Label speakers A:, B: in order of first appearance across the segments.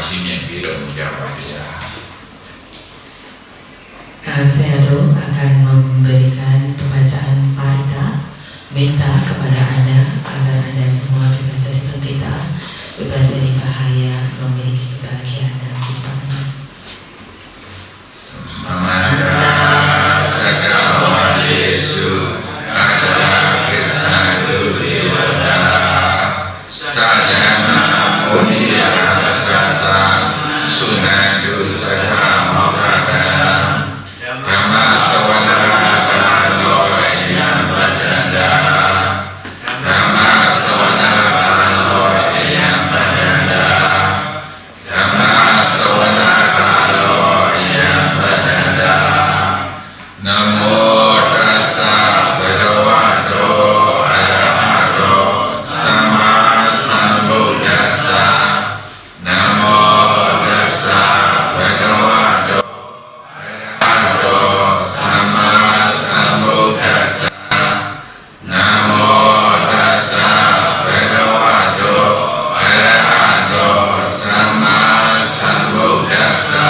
A: ရှိမြင့်ပြီးတော်မူကြပါဗျာ
B: Kasero akan memberikan pembacaan parita minta kepada anda agar anda semua bebas dari penderitaan, bebas dari bahaya, memiliki kebahagiaan dan kehidupan.
A: Samana Saggawa Yesu adalah kesandu dewata sadana mulia sasa sunandu saha mokada kama sawana kalo yang badanda kama sawana kalo yang badanda kama sawana kalo yang badanda namo tassa bhagavato arahato sama sambuddhassa namo tassa bhagavato arahato sama sambuddhassa namo tassa bhagavato arahato sama sambuddhassa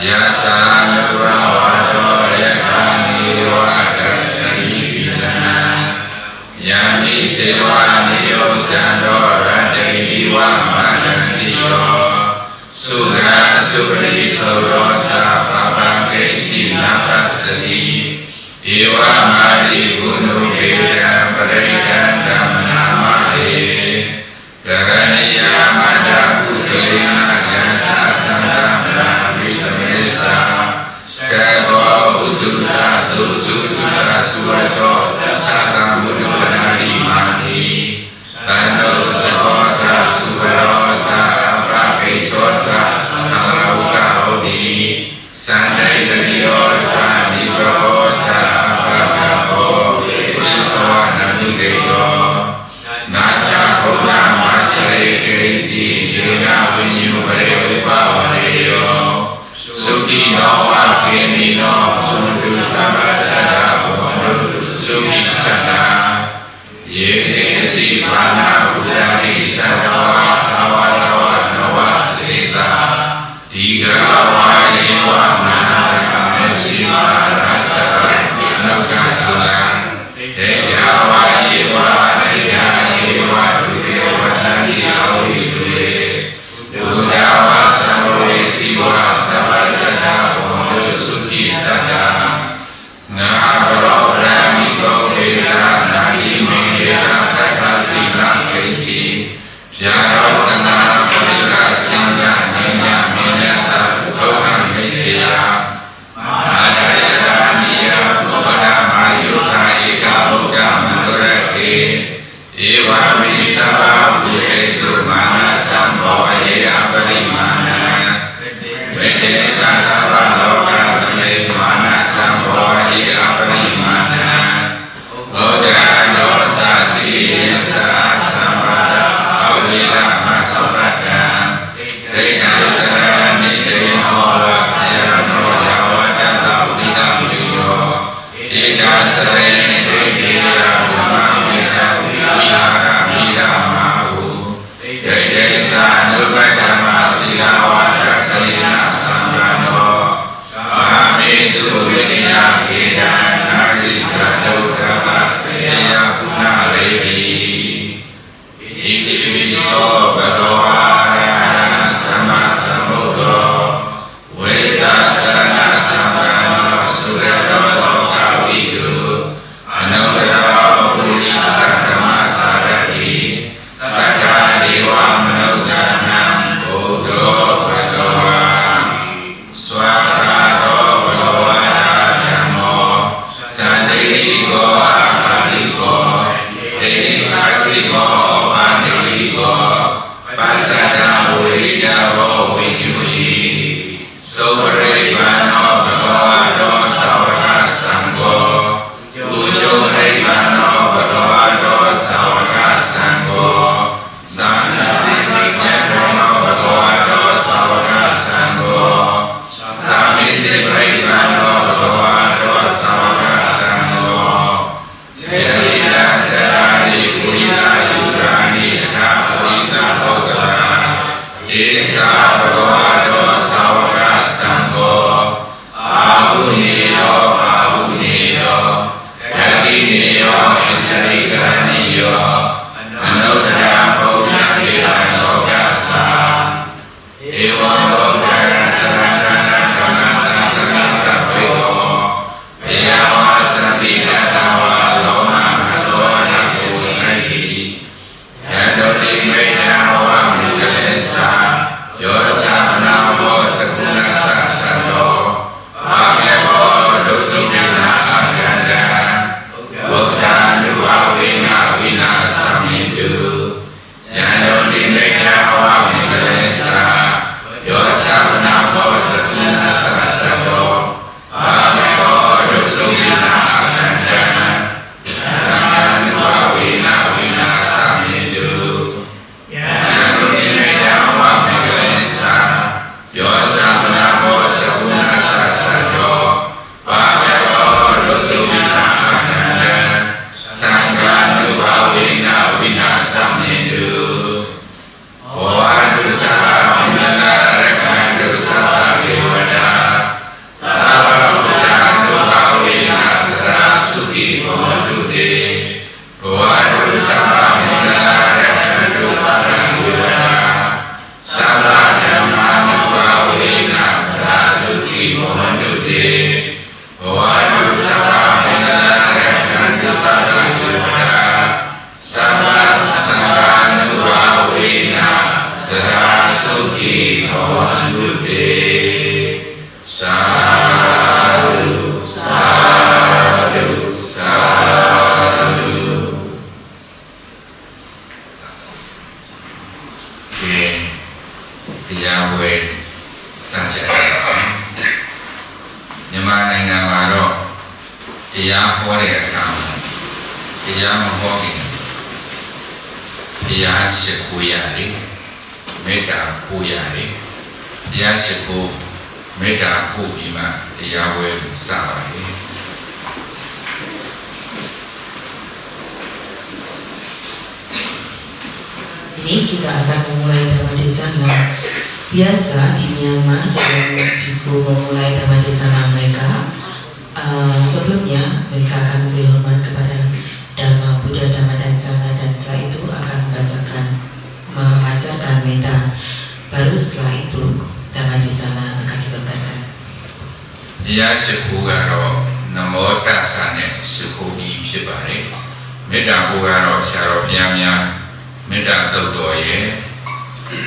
A: yassa nuravato yakani wadasani pidana yami sevani yosando radai diwa madandiyo sugha sugri saurosa papake sinapasati iwa mari gunu veda paraidan dhamanamahe karaniya mada kusalina yansa tamtamra vitamesa Sego ususa sususa suwaso sakamudupanari mani Sando sakosa suwarosa apakesosa salauka odi Sandai dadiyosa nibrahosa apakapo Sisoa nanugeto Nacha kona machare keisi jena vinyu bare pawareyo Suki no akini no mundu sabasada mundu suki sada Yene si pana udari sasawa sawalawa nawa sisa Tiga lawa yewa mana mesima rasa nuka tulang Teja wa yewa teja yewa duke wasandi awi dule Dudawa sawe siwa sabasada suki sada ngabro rami ko veda nadi mera kasasi nakesi pyaro sana parika singha nenya menasa lokan misya madaya niya bhavana mayusa eka loka mandurake eva visava bhutesu manasam bhavaye aparimana vedesa loka manasam bhavaye aparimana Oda dosa siyasa sampada avira masabada Teka sarani teno laksayano yawata savdita mriyo Eka sarani tekira bhumamita vihara mira mahu Tedesa nubhadama silawata salina sambano Mahamesu vidya kedan nari sadhuka vasya punalevi Iti viso bhagavara sama samudho Vesa sarana sambano surado loka vidu Anugrah puri sakama sarati Saka dewa manusanam bodho bhagavan Swakaro bhagavata dhammo Sandriko akaliko Ekasiko pandiliko Pasada uridavo vinyuhi Sobrevano bhagavato savaka sangho Ujurevano bhagavato savaka sangho Sanasiniknyano bhagavato savaka sangho Samisivano bhagavato savaka sangho Yadida sarari purisa yudhani โยอิสริกานิโยอนุตตรปุญญาเทวะโลกัสสะเอวะโลกัสสะนันตังธัมมังสังฆังสัพพิโกเปยาวะสัมปิกตาวะโลมาสัสสะนะโสนะหิยันโตติเมตตาวะมิกเลสะโยสัมนาโมสกุณัสสะสันโตภะเมโกดุสุตินาอากันดาบุตตานุภาเวนะวินาสมิตุยันโตติเมตตาวะมิกเลสะโยสัมนาโมสกุณัสสะสันโตภะเมโกดุสุตินาอากันดาสังฆานุภาเวนะวินาสมิตุยันโตติเมตตาวะมิกเลสะโยสัมนาโมสกุณัสสะสันโตภะเมโกดุสุตินาอากันดาสังฆานุภาเวนะวินาสมิตุโออันตุสัพพะมิลลาระคันตุสัพพะเทวดาสัพพะพุทธานุภาเวนะสราสุขิโหตุเตโออันตุสัพพะมิลลาระคันตุสัพพะเทวดาสัพพะธัมมานุภาเวนะสราสุขิโหตุเตโออันตุสัพพะมิลลาระคันตุสัพพะเทวดาสัพพะสังฆานุภาเวนะสราสุขิโหตุเตสาธุสาธุสาธุတရားဝယ်စัจကြတာမြန်မာနိုင်ငံမှာတော့တရားဟောတဲ့အခါမှာတရားမဟောခင်တရားရှိခိုးရတယ်မေတ္တာခိုးရတယ်တရားရှိခိုးမေတ္တာခိုးပြီးမှတရားဝယ်စပါတယ်
B: Ini kita akan memulai Dhammadesana. Biasa di Myanmar sebelum biku memulai Dhammadesana mereka, sebelumnya mereka akan memberi hormat kepada Dhamma, Buddha, Dhamma dan Sangha, dan setelah itu akan membacakan metta. Baru setelah itu Dhammadesana akan diberkatkan.
A: တရားရှိခိုးကတော့နမောတ္တသနဲ့ရှိခိုးပြီးဖြစ်ပါတယ်မေတ္တာဘုရားတော့ဆရာတော်ဘုရားများမေတ္တာတုတ်တော်ရဲ့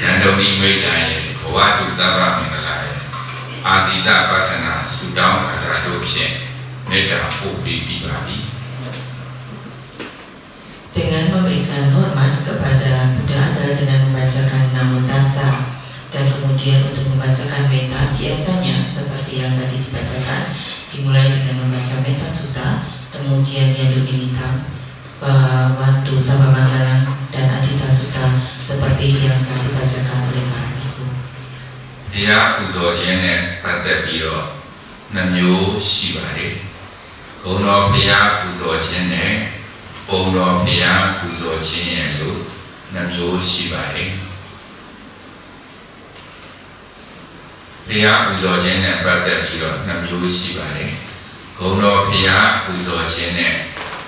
A: ဉာဏ်တော်ဒီမိတ္တရဲ့ဘဝတုသဗ္ဗမင်္ဂလာရဲ့အာတိတပတ္ထနာသုတောင်းခါတာတို့ဖြင့်မေတ္တာပို့ပြီးပြီးပါပြီ
B: Dengan memberikan hormat kepada Buddha adalah dengan membacakan Namo Tassa dan kemudian untuk membacakan metta biasanya seperti yang tadi dibacakan dimulai dengan membaca metta sutta kemudian yang diminta Wantu Sabha Manggalam dan Adita Sutta seperti yang telah dibacakan oleh para bhikkhu.
A: တရားပူဇော်ခြင်းနဲ့ပတ်သက်ပြီးတော့နှမျိုးရှိပါတယ်။ဂုဏ်တော်ဘုရားပူဇော်ခြင်းနဲ့ပုံတော်ဘုရားပူဇော်ခြင်းရဲ့လို့နှမျိုးရှိပါတယ်။ဘုရားပူဇော်ခြင်းနဲ့ပတ်သက်ပြီးတော့နှမျိုးရှိပါတယ်။ဂုဏ်တော်ဘုရားပူဇော်ခြင်းနဲ့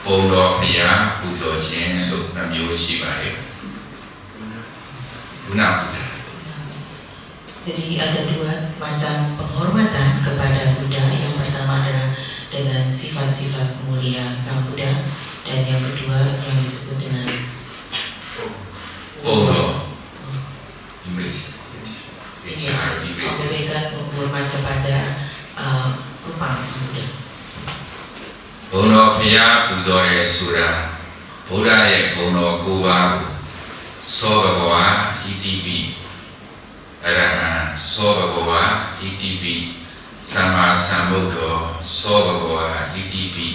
A: ပုံတော်ဘုရားပူဇော်ခြင်းလို့နှမျိုးရှိပါတယ်။ဘုရားပူဇော်
B: Jadi ada dua macam penghormatan kepada Buddha. Yang pertama adalah dengan sifat-sifat mulia Sang Buddha dan yang kedua yang disebut dengan memberikan hormat kepada Rupang Sang Buddha.
A: ဘုံတော်ဘုရားပူဇော်ရဲဆိုတာဘုရားရဲ့ဘုံတော်၉ပါးကိုသောဘဂဝါဣတိပိအရဟံသောဘဂဝါဣတိပိသမ္မာသမ္ဗုဒ္ဓောသောဘဂဝါဣတိပိ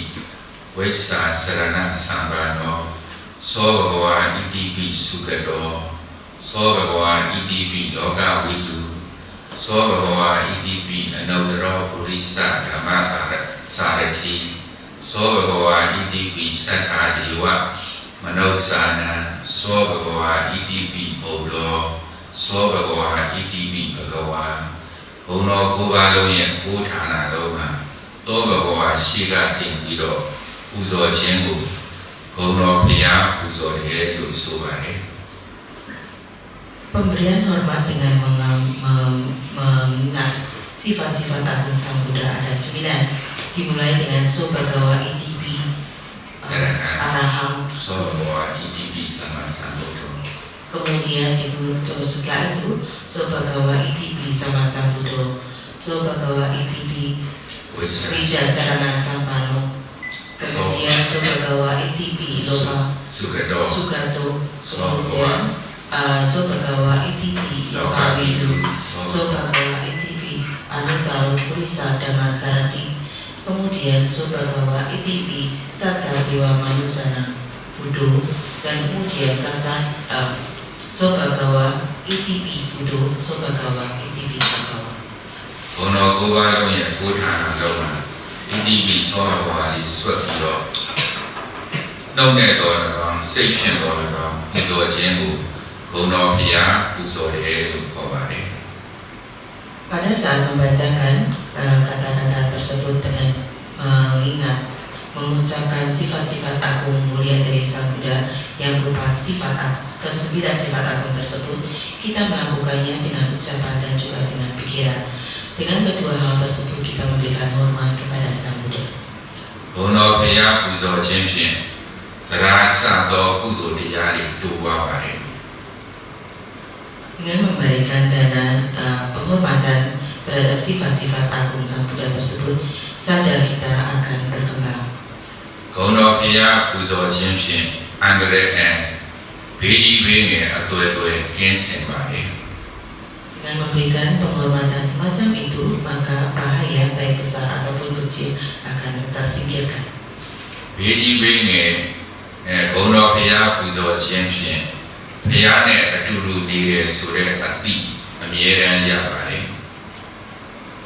A: ဝိစ္ဆာစရဏသမ္ပန္နောသောဘဂဝါဣတိပိသုခတောသောဘဂဝါဣတိပိလောကဝိတုသောဘဂဝါဣတိပိအနုတ္တရောပုရိသဓမ္မတာစာရတိသောဘဂဝါဣတိပိသတ္ထာဒေဝမနောစာနံသောဘဂဝါဣတိပိဘုဒ္ဓောသောဘဂဝါဣတိပိဘဂဝါဘုံတော်၉ပါးလုံးရဲ့ကိုးဌာနလုံးမှာသောဘဂဝါရှိကတင်ပြီးတော့ပူ ပူဇော်ခြင်းကိုဂုဏ်တော်ဘုရားပူဇော်တယ်လို့ဆိုပါတယ်
B: Pemberian hormat dengan mengingat sifat-sifat agung Sang Buddha ada 9, dimulai dengan Sobhagawa Itipi Araham,
A: သောဘောဣတိပိသမ္မာသမ္ဗုဒ္ဓော
B: kemudian setelah itu Sobhagawa Itipi Sama Sambuddho, Sobhagawa Itipi
A: ဝိသ
B: Wijacarana Sampano, kemudian Sobhagawa Itipi Lopa
A: စုကတော
B: Sugato, kemudian Sobhagawa Itipi Lopa Widu, Sobhagawa Itipi Anuttaro Purisa Dhamma Sarati, kemudian Sobhagawa Itipi Satta Dewa Manusana Buddho, dan kemudian Sobhagawa Itipi Buddho, Sobhagawa Itipi Bhagawa.
A: ဘုံတော်ကိုယ်ပါလုံးရဲ့ကိုယ်ထာလုံးမှာဣတိပိသောဘောဟာဒီဆွတ်ပြီးတော့နှုတ်နဲ့တော်၎င်းစိတ်ဖြင့်တော်၎င်းပူဇော်ခြင်းကိုဂုဏ်တော်ဘုရားပူဇော်တယ်လို့ခေါ်ပါတယ်
B: Pada saat membacakan kata-kata tersebut dengan mengingat mengucapkan sifat-sifat agung mulia dari Sang Buddha yang berupa ke-9 sifat agung tersebut, kita melakukannya dengan ucapan dan juga dengan pikiran. Dengan kedua hal tersebut kita memberikan hormat kepada Sang Buddha.
A: ဘုံတော်ဘုရားပူဇော်ခြင်းဖြင့်တရားစသောကုသိုလ်တရားတွေတိုးပွားပါတယ်
B: Dengan memberikan dana penghormatan terhadap sifat-sifat agung Sang Buddha tersebut, sadar kita akan berkembang.
A: ဂုဏ်တော်ဘုရားပူဇော်ခြင်းဖြင့်အန္တရာယ်နဲ့ဘေးကြီးဘေးငယ်အသွယ်သွယ်ကင်းစင်ပါတယ်
B: Dengan memberikan penghormatan semacam itu, maka bahaya baik besar ataupun kecil akan tersingkirkan.
A: ဘေးကြီးဘေးငယ်ဂုဏ်တော်ဘုရားပူဇော်ခြင်းဖြင့်ဘုရားနဲ့အတူတူနေရဆိုတဲ့အတိအမြဲတမ်းရပါတယ်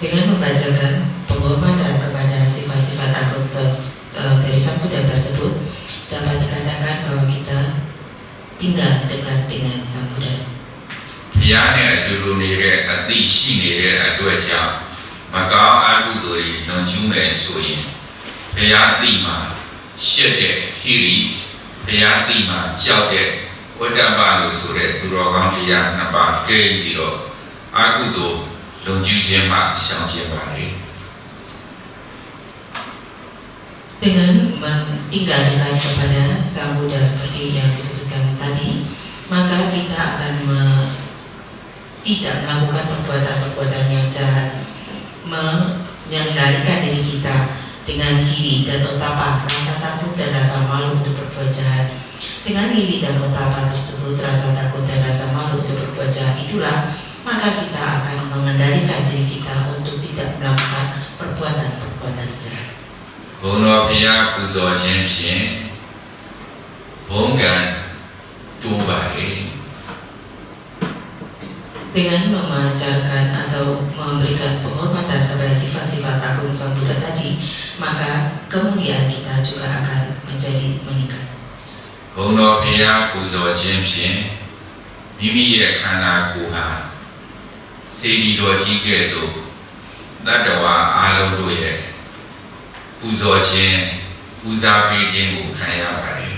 B: Dengan membacakan penghormatan kepada sifat-sifat agung dari Sang Buddha tersebut, dapat dikatakan bahwa kita tinggal dekat dengan Sang Buddha.
A: ဘုရားနဲ့အတူတူနေတဲ့အတိရှိနေတဲ့အတွက်ကြောင့်မကောင်းအကုသိုလ်တွေလွန်ကျူးမယ်ဆိုရင်ဘုရားတိမှာရှက်တဲ့ဟိရိဘုရားတိမှာကြောက်တဲ့ဝတ္တပလို့ဆိုတဲ့သူတော်ကောင်းတရားနှစ်ပါးကဲပြီးတော့အကုသိုလ်လွန်ကျူးခြင်းမှရှောင်ကျဉ်ပါလေ
B: Dengan tinggal dekat kepada Sang Buddha seperti yang disebutkan tadi, maka kita akan tidak melakukan perbuatan-perbuatan yang jahat, mengendalikan diri kita dengan iri dan otapa, rasa takut dan rasa malu untuk berbuat jahat. Dengan iri dan otapa tersebut, rasa takut dan rasa malu untuk berbuat jahat itulah, maka kita akan mengendalikan diri kita untuk tidak melakukan perbuatan-perbuatan jahat.
A: ဘုံတော်ဘုရားပူဇော်ခြင်းဖြင့်ဘုံကံတိုးပါလေ
B: Dengan memancarkan atau memberikan penghormatan kepada sifat-sifat agung Sang Buddha tadi, maka kemudian kita juga akan menjadi meningkat.
A: ဂုဏ်တော်ဘုရားပူဇော်ခြင်းဖြင့်မိမိရဲ့ခန္ဓာကိုယ်ဟာစေတီတော်ကြီးကဲ့သို့တတ္တဝါအားလုံးတို့ရဲ့ပူဇော်ခြင်းပူဇာပေးခြင်းကိုခံရပါတယ်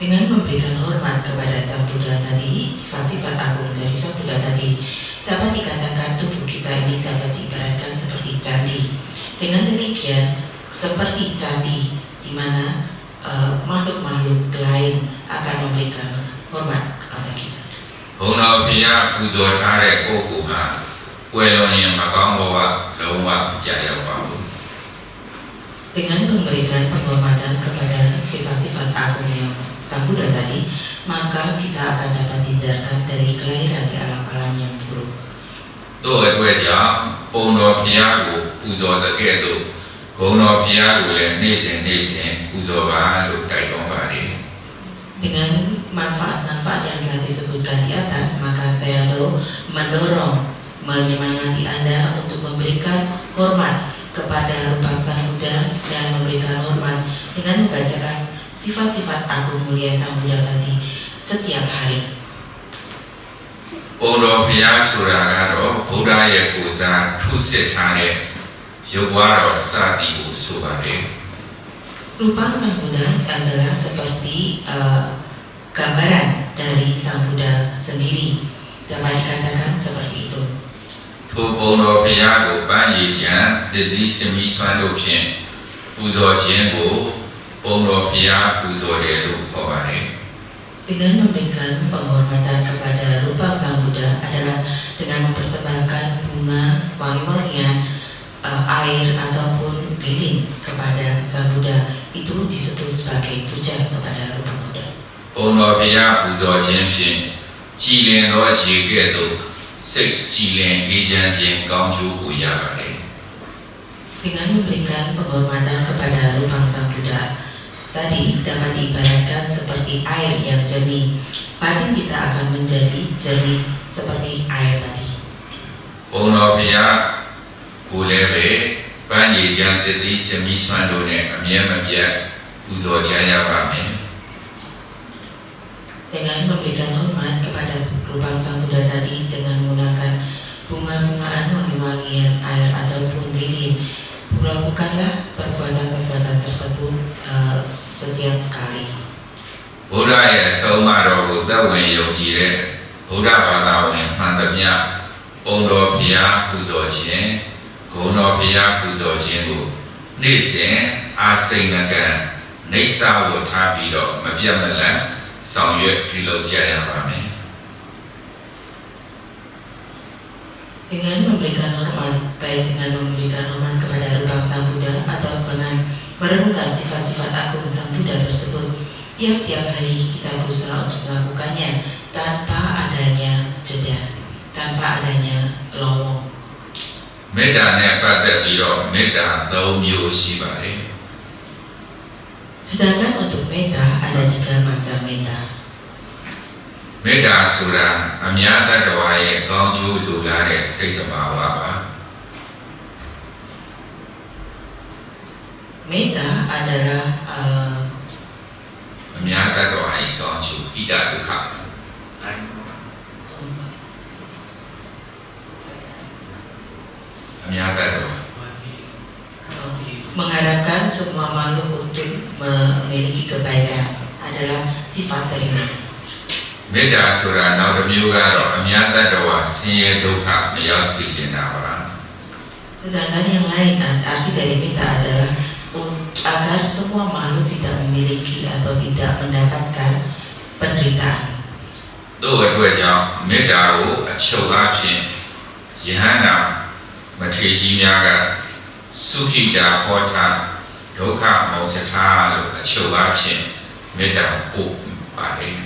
B: Dengan memberikan hormat kepada Sang Buddha tadi, sifat-sifat agung dari Sang Buddha tadi, dapat dikatakan tubuh kita ini dapat diibaratkan seperti candi. Dengan demikian, seperti candi di mana makhluk-makhluk lain akan memberikan hormat kepada kita.
A: ဘုံတော်ဘုရားပူဇော်ထားတဲ့ပုဂ္ဂိုလ်ဟာကွယ်လွန်ရင်မကောင်းဘဝလုံးဝကြာရောက်ပါဘူး
B: Dengan memberikan penghormatan kepada sifat-sifat agung yang Sang Buddha tadi, maka kita akan dapat dihindarkan dari kelahiran di alam-alam yang buruk.
A: တို့အတွက်ကြောင့်ဘုံတော်ဘုရားကိုပူဇော်တဲ့ကဲ့သို့ဂုဏ်တော်ဘုရားကိုလည်းနေ့စဉ်ပူဇော်ပါလို့တိုက်တွန်းပါလေ
B: Dengan manfaat-manfaat yang telah disebutkan di atas, maka saya mendorong, menyemangati Anda untuk memberikan hormat kepada rupa Sang Buddha dan memberikan hormat dengan membacakan sifat-sifat agung mulia Sang Buddha tadi setiap hari.
A: ဘုံတော်ဘုရားဆိုတာကတော့ဘုရားရဲ့ကိုယ်စားထုစစ်ထားတဲ့ရုပ်ဝါတော်စသည်ကိုဆိုပါတယ်
B: Rupa Sang Buddha adalah seperti gambaran dari Sang Buddha sendiri. Dapat dikatakan seperti itu.
A: ထိုဘုံတော်ဘုရားကိုပန်းရည်ချံတတိစမိဆွမ်းတို့ဖြင့်ပူဇော်ခြင်းကိုဘုံတော်ဘုရားပူဇော်တယ်လို့ခေါ်ပါတယ်
B: Dengan memberikan penghormatan kepada rupa Sang Buddha adalah dengan mempersembahkan bunga, wangi-wangian, air ataupun lilin kepada Sang Buddha. Itu disebut sebagai puja kepada rupa Buddha.
A: ဘုံတော်ဘုရားပူဇော်ခြင်းဖြင့်ကြည်လင်သောရေကဲ့သို့စိတ်ကြည်လင်အေးချမ်းခြင်းကောင်းကျိုးကိုရပါတယ်
B: Dengan memberikan penghormatan kepada rupa Sang Buddha tadi dapat diibaratkan seperti air yang jernih. Batin kita akan menjadi jernih seperti air tadi.
A: ဘုံတော်ဘုရားကိုလည်းပဲပန်းရည်ချံတတိစမိဆွမ်းတို့နဲ့အမြဲမပြတ်ပူဇော်ကြရပါမယ်
B: Dengan memberikan hormat kepada rupa Sang Buddha tadi dengan menggunakan bunga-bungaan, wangi-wangian, air ataupun lilin, lakukanlah perbuatan-perbuatan tersebut setiap kali.
A: ဘုရားရဲ့အဆုံးအမတော်ကိုသက်ဝင်ယုံကြည်တဲ့ဘုရားဘာသာဝင်မှန်သမျှဘုံတော်ဘုရားပူဇော်ခြင်းဂုဏ်တော်ဘုရားပူဇော်ခြင်းကိုနေ့စဉ်အာစိန်နကံနေဆာဝတ်ထားပြီးတော့မပြတ်မလတ်ဆောင်ရွက်ပြုလုပ်ကြရပါမယ်
B: Dengan memberikan hormat, baik dengan memberikan hormat kepada rupa Sang Buddha atau dengan merenungkan sifat-sifat agung Sang Buddha tersebut, tiap-tiap hari kita berusaha untuk melakukannya tanpa adanya jeda, tanpa adanya lowong.
A: မေတ္တာနဲ့ပတ်သက်ပြီးတော့မေတ္တာ၃မျိုးရှိပါတယ်
B: Sedangkan untuk metta ada 3 macam metta.
A: မေတ္တာဆိုတာအများတ attva ရဲ့ကောင်းကျိုးလိုလားတဲ့စိတ်တဘာဝပါ
B: Metta adalah
A: အများတ attva ရဲ့ကောင်းကျိုးဣဒဒုက္ခ အများတ attva
B: mengharapkan semua makhluk untuk memiliki kebaikan adalah sifat dari metta.
A: မေတ္တာဆိုတာနောက်တစ်မျိုးကတော့အများတ attva ဆင်းရဲဒုက္ခမရောက်စေချင်တာပါ
B: Sedangkan yang lain arti dari metta adalah agar semua makhluk tidak memiliki atau tidak mendapatkan penderitaan.
A: တို့အတွက်ကြောင့်မေတ္တာကိုအချုပ်အားဖြင့်ယဟန္တာမထေရကြီးများကသုခိတာဟောတာဒုက္ခမောစထာလို့အချုပ်အားဖြင့်မေတ္တာပို့ပါတယ်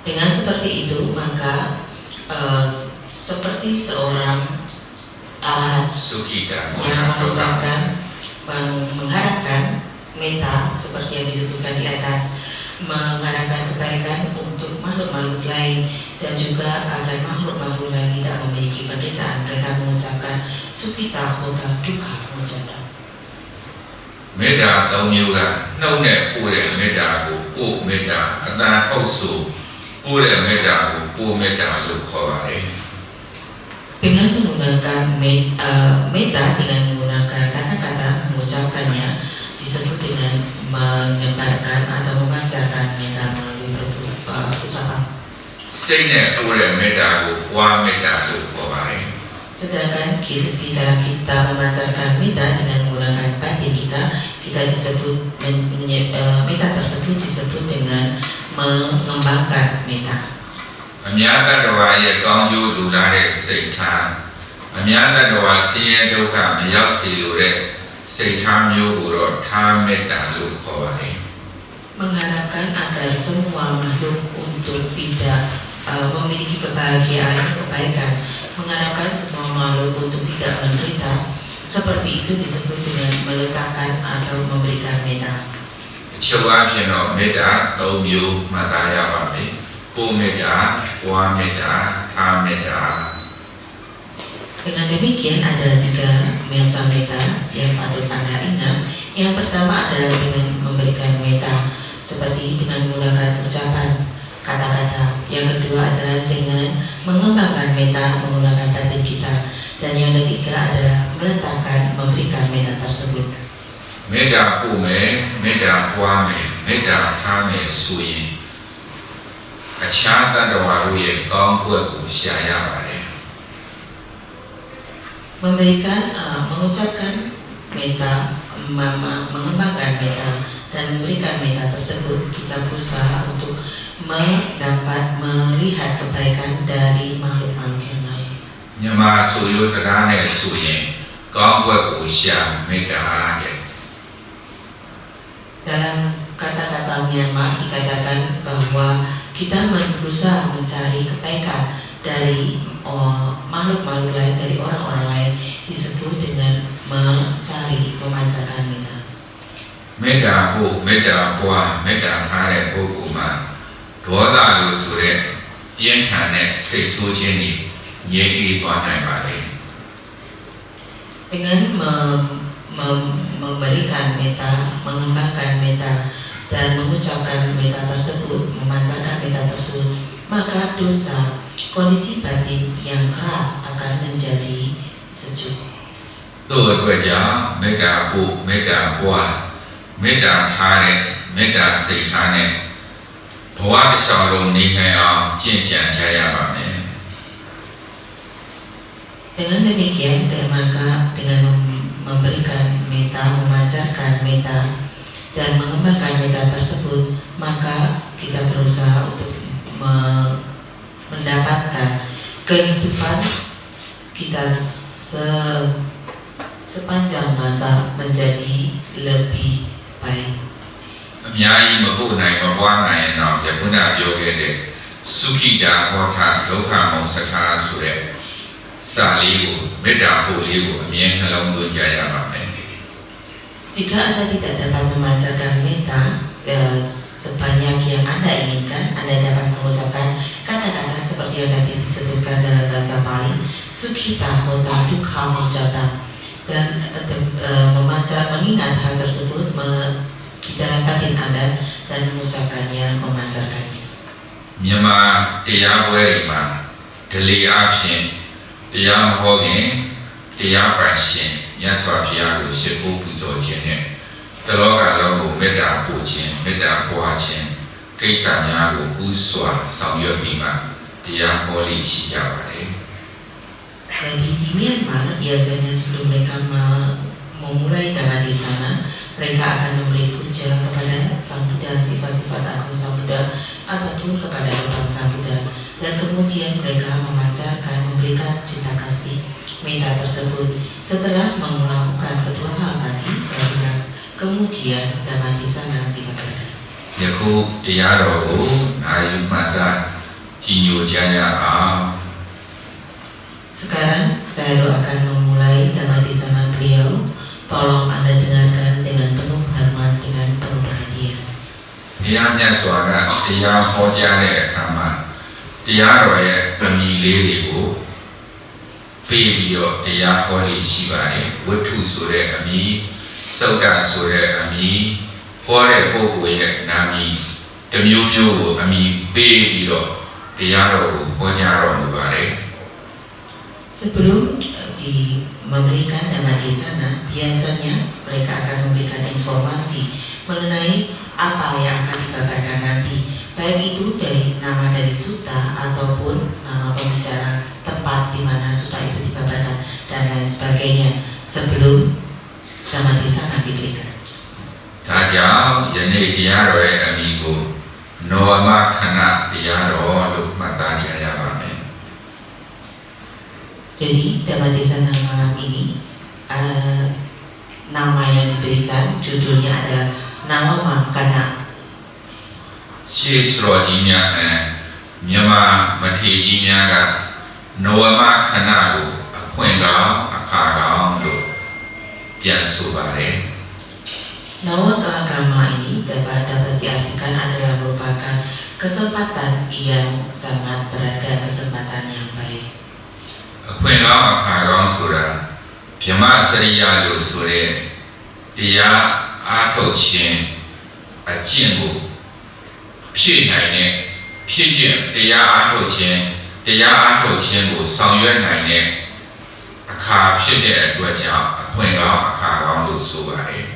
B: Dengan seperti itu maka seperti seorang arahat
A: သုခိတာ
B: yang mengucapkan mengharapkan metta seperti yang disebutkan di atas, mengharapkan kebaikan untuk makhluk-makhluk lain dan juga agar makhluk-makhluk lain tidak memiliki penderitaan. Mereka mengucapkan sukita hota dukkha mojata.
A: မေတ္တာ၃မျိုးကနှုတ်နဲ့ပို့တဲ့မေတ္တာကိုပို့မေတ္တာအတန်ဟုတ်ဆိုပို့တဲ့မေတ္တာကိုပို့မေတ္တာလို့ခေါ်ပါတယ်
B: Dengan menggunakan metta dengan menggunakan kata-kata mengucapkannya disebut dengan menyebarkan atau memancarkan metta melalui ucapan.
A: စိတ်နဲ့ပို့တဲ့မေတ္တာကိုပွားမေတ္တာလို့ခေါ်ပါတယ်
B: Sedangkan kita memancarkan metta dengan menggunakan batin kita disebut metta tersebut disebut dengan mengembangkan metta.
A: အများတ attva ရဲ့ကောင်းကျိုးလိုလားတဲ့စိတ်ထားအများတ attva ဆင်းရဲဒုက္ခမရောက်စေလိုတဲ့စိတ်ထားမျိုးကိုတော့ထားမေတ္တာလို့ခေါ်ပါတယ်
B: Mengharapkan agar semua makhluk untuk tidak memiliki kebahagiaan, kebaikan, mengharapkan semua makhluk untuk tidak menderita, seperti itu disebut dengan meletakkan atau memberikan metta.
A: ချုပ်အားဖြင့်တော့မေတ္တာ၃မျိုးမှတ်သားရပါမယ် ပို့မေတ္တာပွားမေတ္တာထားမေတ္တာ
B: Dengan demikian ada 3 macam metta yang patut Anda ingat. Yang pertama adalah dengan memberikan metta seperti dengan menggunakan ucapan kata-kata. Yang kedua adalah dengan mengembangkan metta menggunakan batin kita. Dan yang ketiga adalah meletakkan memberikan meta tersebut.
A: မေတ္တာပို့မယ်မေတ္တာပွားမယ်မေတ္တာထားမယ်ဆိုရင်အခြားတတ္တဝါတို့ရဲ့ကောင်းကွက်ကိုရှာရပါတယ်
B: Memberikan, mengucapkan meta, mengembangkan meta dan memberikan meta tersebut, kita berusaha untuk mendapat melihat kebaikan dari makhluk-makhluk yang lain.
A: မြန်မာဆိုရိုးစကားနဲ့ဆိုရင်ကောင်းကွက်ကိုရှာမေတ္တာတဲ့
B: Dalam kata-kata Myanmar dikatakan bahwa kita berusaha mencari kebaikan dari makhluk-makhluk lain, dari orang-orang lain disebut dengan mencari memancarkan meta.
A: မေတ္တာပို့မေတ္တာပွားမေတ္တာထားတဲ့ပုဂ္ဂိုလ်မှာဒေါသလို့ဆိုတဲ့ပြင်းထန်တဲ့စိတ်ဆိုးခြင်းတွေငြိမ်းအေးသွားနိုင်ပါလေ
B: Dengan memberikan meta, mengembangkan meta dan mengucapkan meta tersebut, memancarkan meta tersebut, maka dosa, kondisi batin yang keras akan menjadi sejuk.
A: တို့အတွက်ကြောင့်မေတ္တာပို့မေတ္တာပွားမေတ္တာထားတဲ့မေတ္တာစိတ်ထားတဲ့ဘဝတစ်လျှောက်လုံးနေနိုင်အောင်ကျင့်ကြံကြရပါမယ်
B: Dengan demikian, maka dengan memberikan meta, memancarkan meta dan mengembangkan meta tersebut, maka kita berusaha untuk mendapatkan kehidupan kita sepanjang masa menjadi lebih baik.
A: အများကြီးမပို့နိုင်မပွားနိုင်ရင်တော့ယခုနပြောခဲ့တဲ့သုခိတာဟောတာဒုက္ခမောစကားဆိုတဲ့စာလေးကိုမေတ္တာပို့လေးကိုအမြဲနှလုံးသွင်းကြရပါမယ်
B: Jika Anda tidak dapat memancarkan meta sebanyak yang Anda inginkan, Anda dapat mengucapkan kata-kata seperti yang tadi disebutkan dalam bahasa Pali, Sukhita Hota Dukha Mojata, dan mengingat hal tersebut di dalam batin Anda dan mengucapkannya, memancarkannya.
A: မြန်မာတရားပွဲတွေမှာဒလီအဖြစ်တရားမဟောခင်တရားပိုင်ရှင်မြတ်စွာဘုရားကိုရှိခိုးပူဇော်ခြင်းနဲ့တလောကလုံးကိုမေတ္တာပို့ခြင်းမေတ္တာပွားခြင်းကိစ္စများကိုဥစွာဆောင်ရွက်ပြီးမှတရားဟောလိရှိကြပါတယ်
B: Jadi di Myanmar biasanya sebelum mereka memulai dhamma di sana, mereka akan memberi puja kepada Sang Buddha, sifat-sifat agung Sang Buddha ataupun kepada orang Sang Buddha, dan kemudian mereka memancarkan, memberikan cinta kasih meta tersebut. Setelah melakukan kedua hal tadi, kemudian dhamma di sana dilakukan.
A: ယခုတရားတော်ကိုအာယုမှတ်သားကြီးညိုကြရအောင်
B: Sekarang saya akan memulai dhamma di sana beliau. Tolong Anda dengarkan dengan penuh hormat, dengan penuh perhatian.
A: တရားမြတ်စွာကတရားဟောကြားတဲ့အခါမှာတရားတော်ရဲ့အမည်လေးတွေကိုပေးပြီးတော့တရားဟောလိရှိပါတယ်ဝတ္ထုဆိုတဲ့အမည်သုဒ္ဓဆိုတဲ့အမည်ဟောတဲ့ပုဂ္ဂိုလ်ရဲ့နာမည်တစ်မျိုးမျိုးကိုအမည်ပေးပြီးတော့တရားတော်ကိုဟောကြားတော်မူပါတယ်
B: Sebelum memberikan dhamma di sana, biasanya mereka akan memberikan informasi mengenai apa yang akan dibabarkan nanti, baik itu dari nama dari sutta ataupun nama pembicara tempat di mana sutta itu dibabarkan dan lain sebagainya sebelum dhamma di sana diberikan.
A: ဒါကြောင့်ယနေ့တရားတော်ရဲ့အမည်ကိုနောမခဏတရားတော်လို့မှတ်သားကြရပါမယ်
B: Jadi dhamma di sana malam ini nama yang diberikan judulnya adalah Nama Makana.
A: ရှေးစတော်ကြီးများမြန်မာမထေရကြီးများကနောမခဏကိုအခွင့်ကောင်းအခါကောင်းလို့ပြန်ဆိုပါတယ်
B: Nama agama ini dapat diartikan adalah merupakan kesempatan yang sangat berharga, kesempatan yang baik.
A: အခွင့်ကောင်းအခါကောင်းဆိုတာဗြဟ္မစရိယလို့ဆိုတဲ့တရားအားထုတ်ခြင်းအကျင့်ကိုဖြည့်နိုင်တဲ့ဖြည့်ခြင်းတရားအားထုတ်ခြင်းကိုဆောင်ရွက်နိုင်တဲ့အခ အခါဖြစ်တဲ့အတွက်ကြောင့်အခွင့်ကောင်းအခါကောင်းလို့ဆိုပါတယ်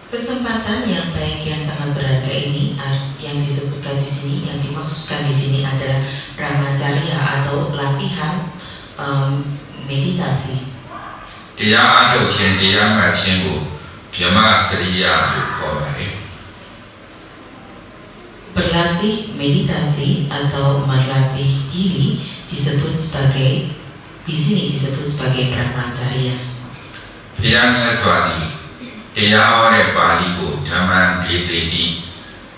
B: Kesempatan yang baik yang sangat berharga ini yang disebutkan di sini, yang dimaksudkan di sini adalah brahmacharya atau latihan meditasi.
A: တရားအားထုတ်ခြင်းတရားမှတ်ခြင်းကိုဗြဟ္မစရိယလို့ခေါ်ပါတယ်
B: Berlatih meditasi atau melatih diri disebut sebagai di sini disebut sebagai brahmacharya.
A: ဘုရားမြတ်စွာဘုရားတရားဟောတဲ့ပါဠိကိုဓမ္မဒေတိ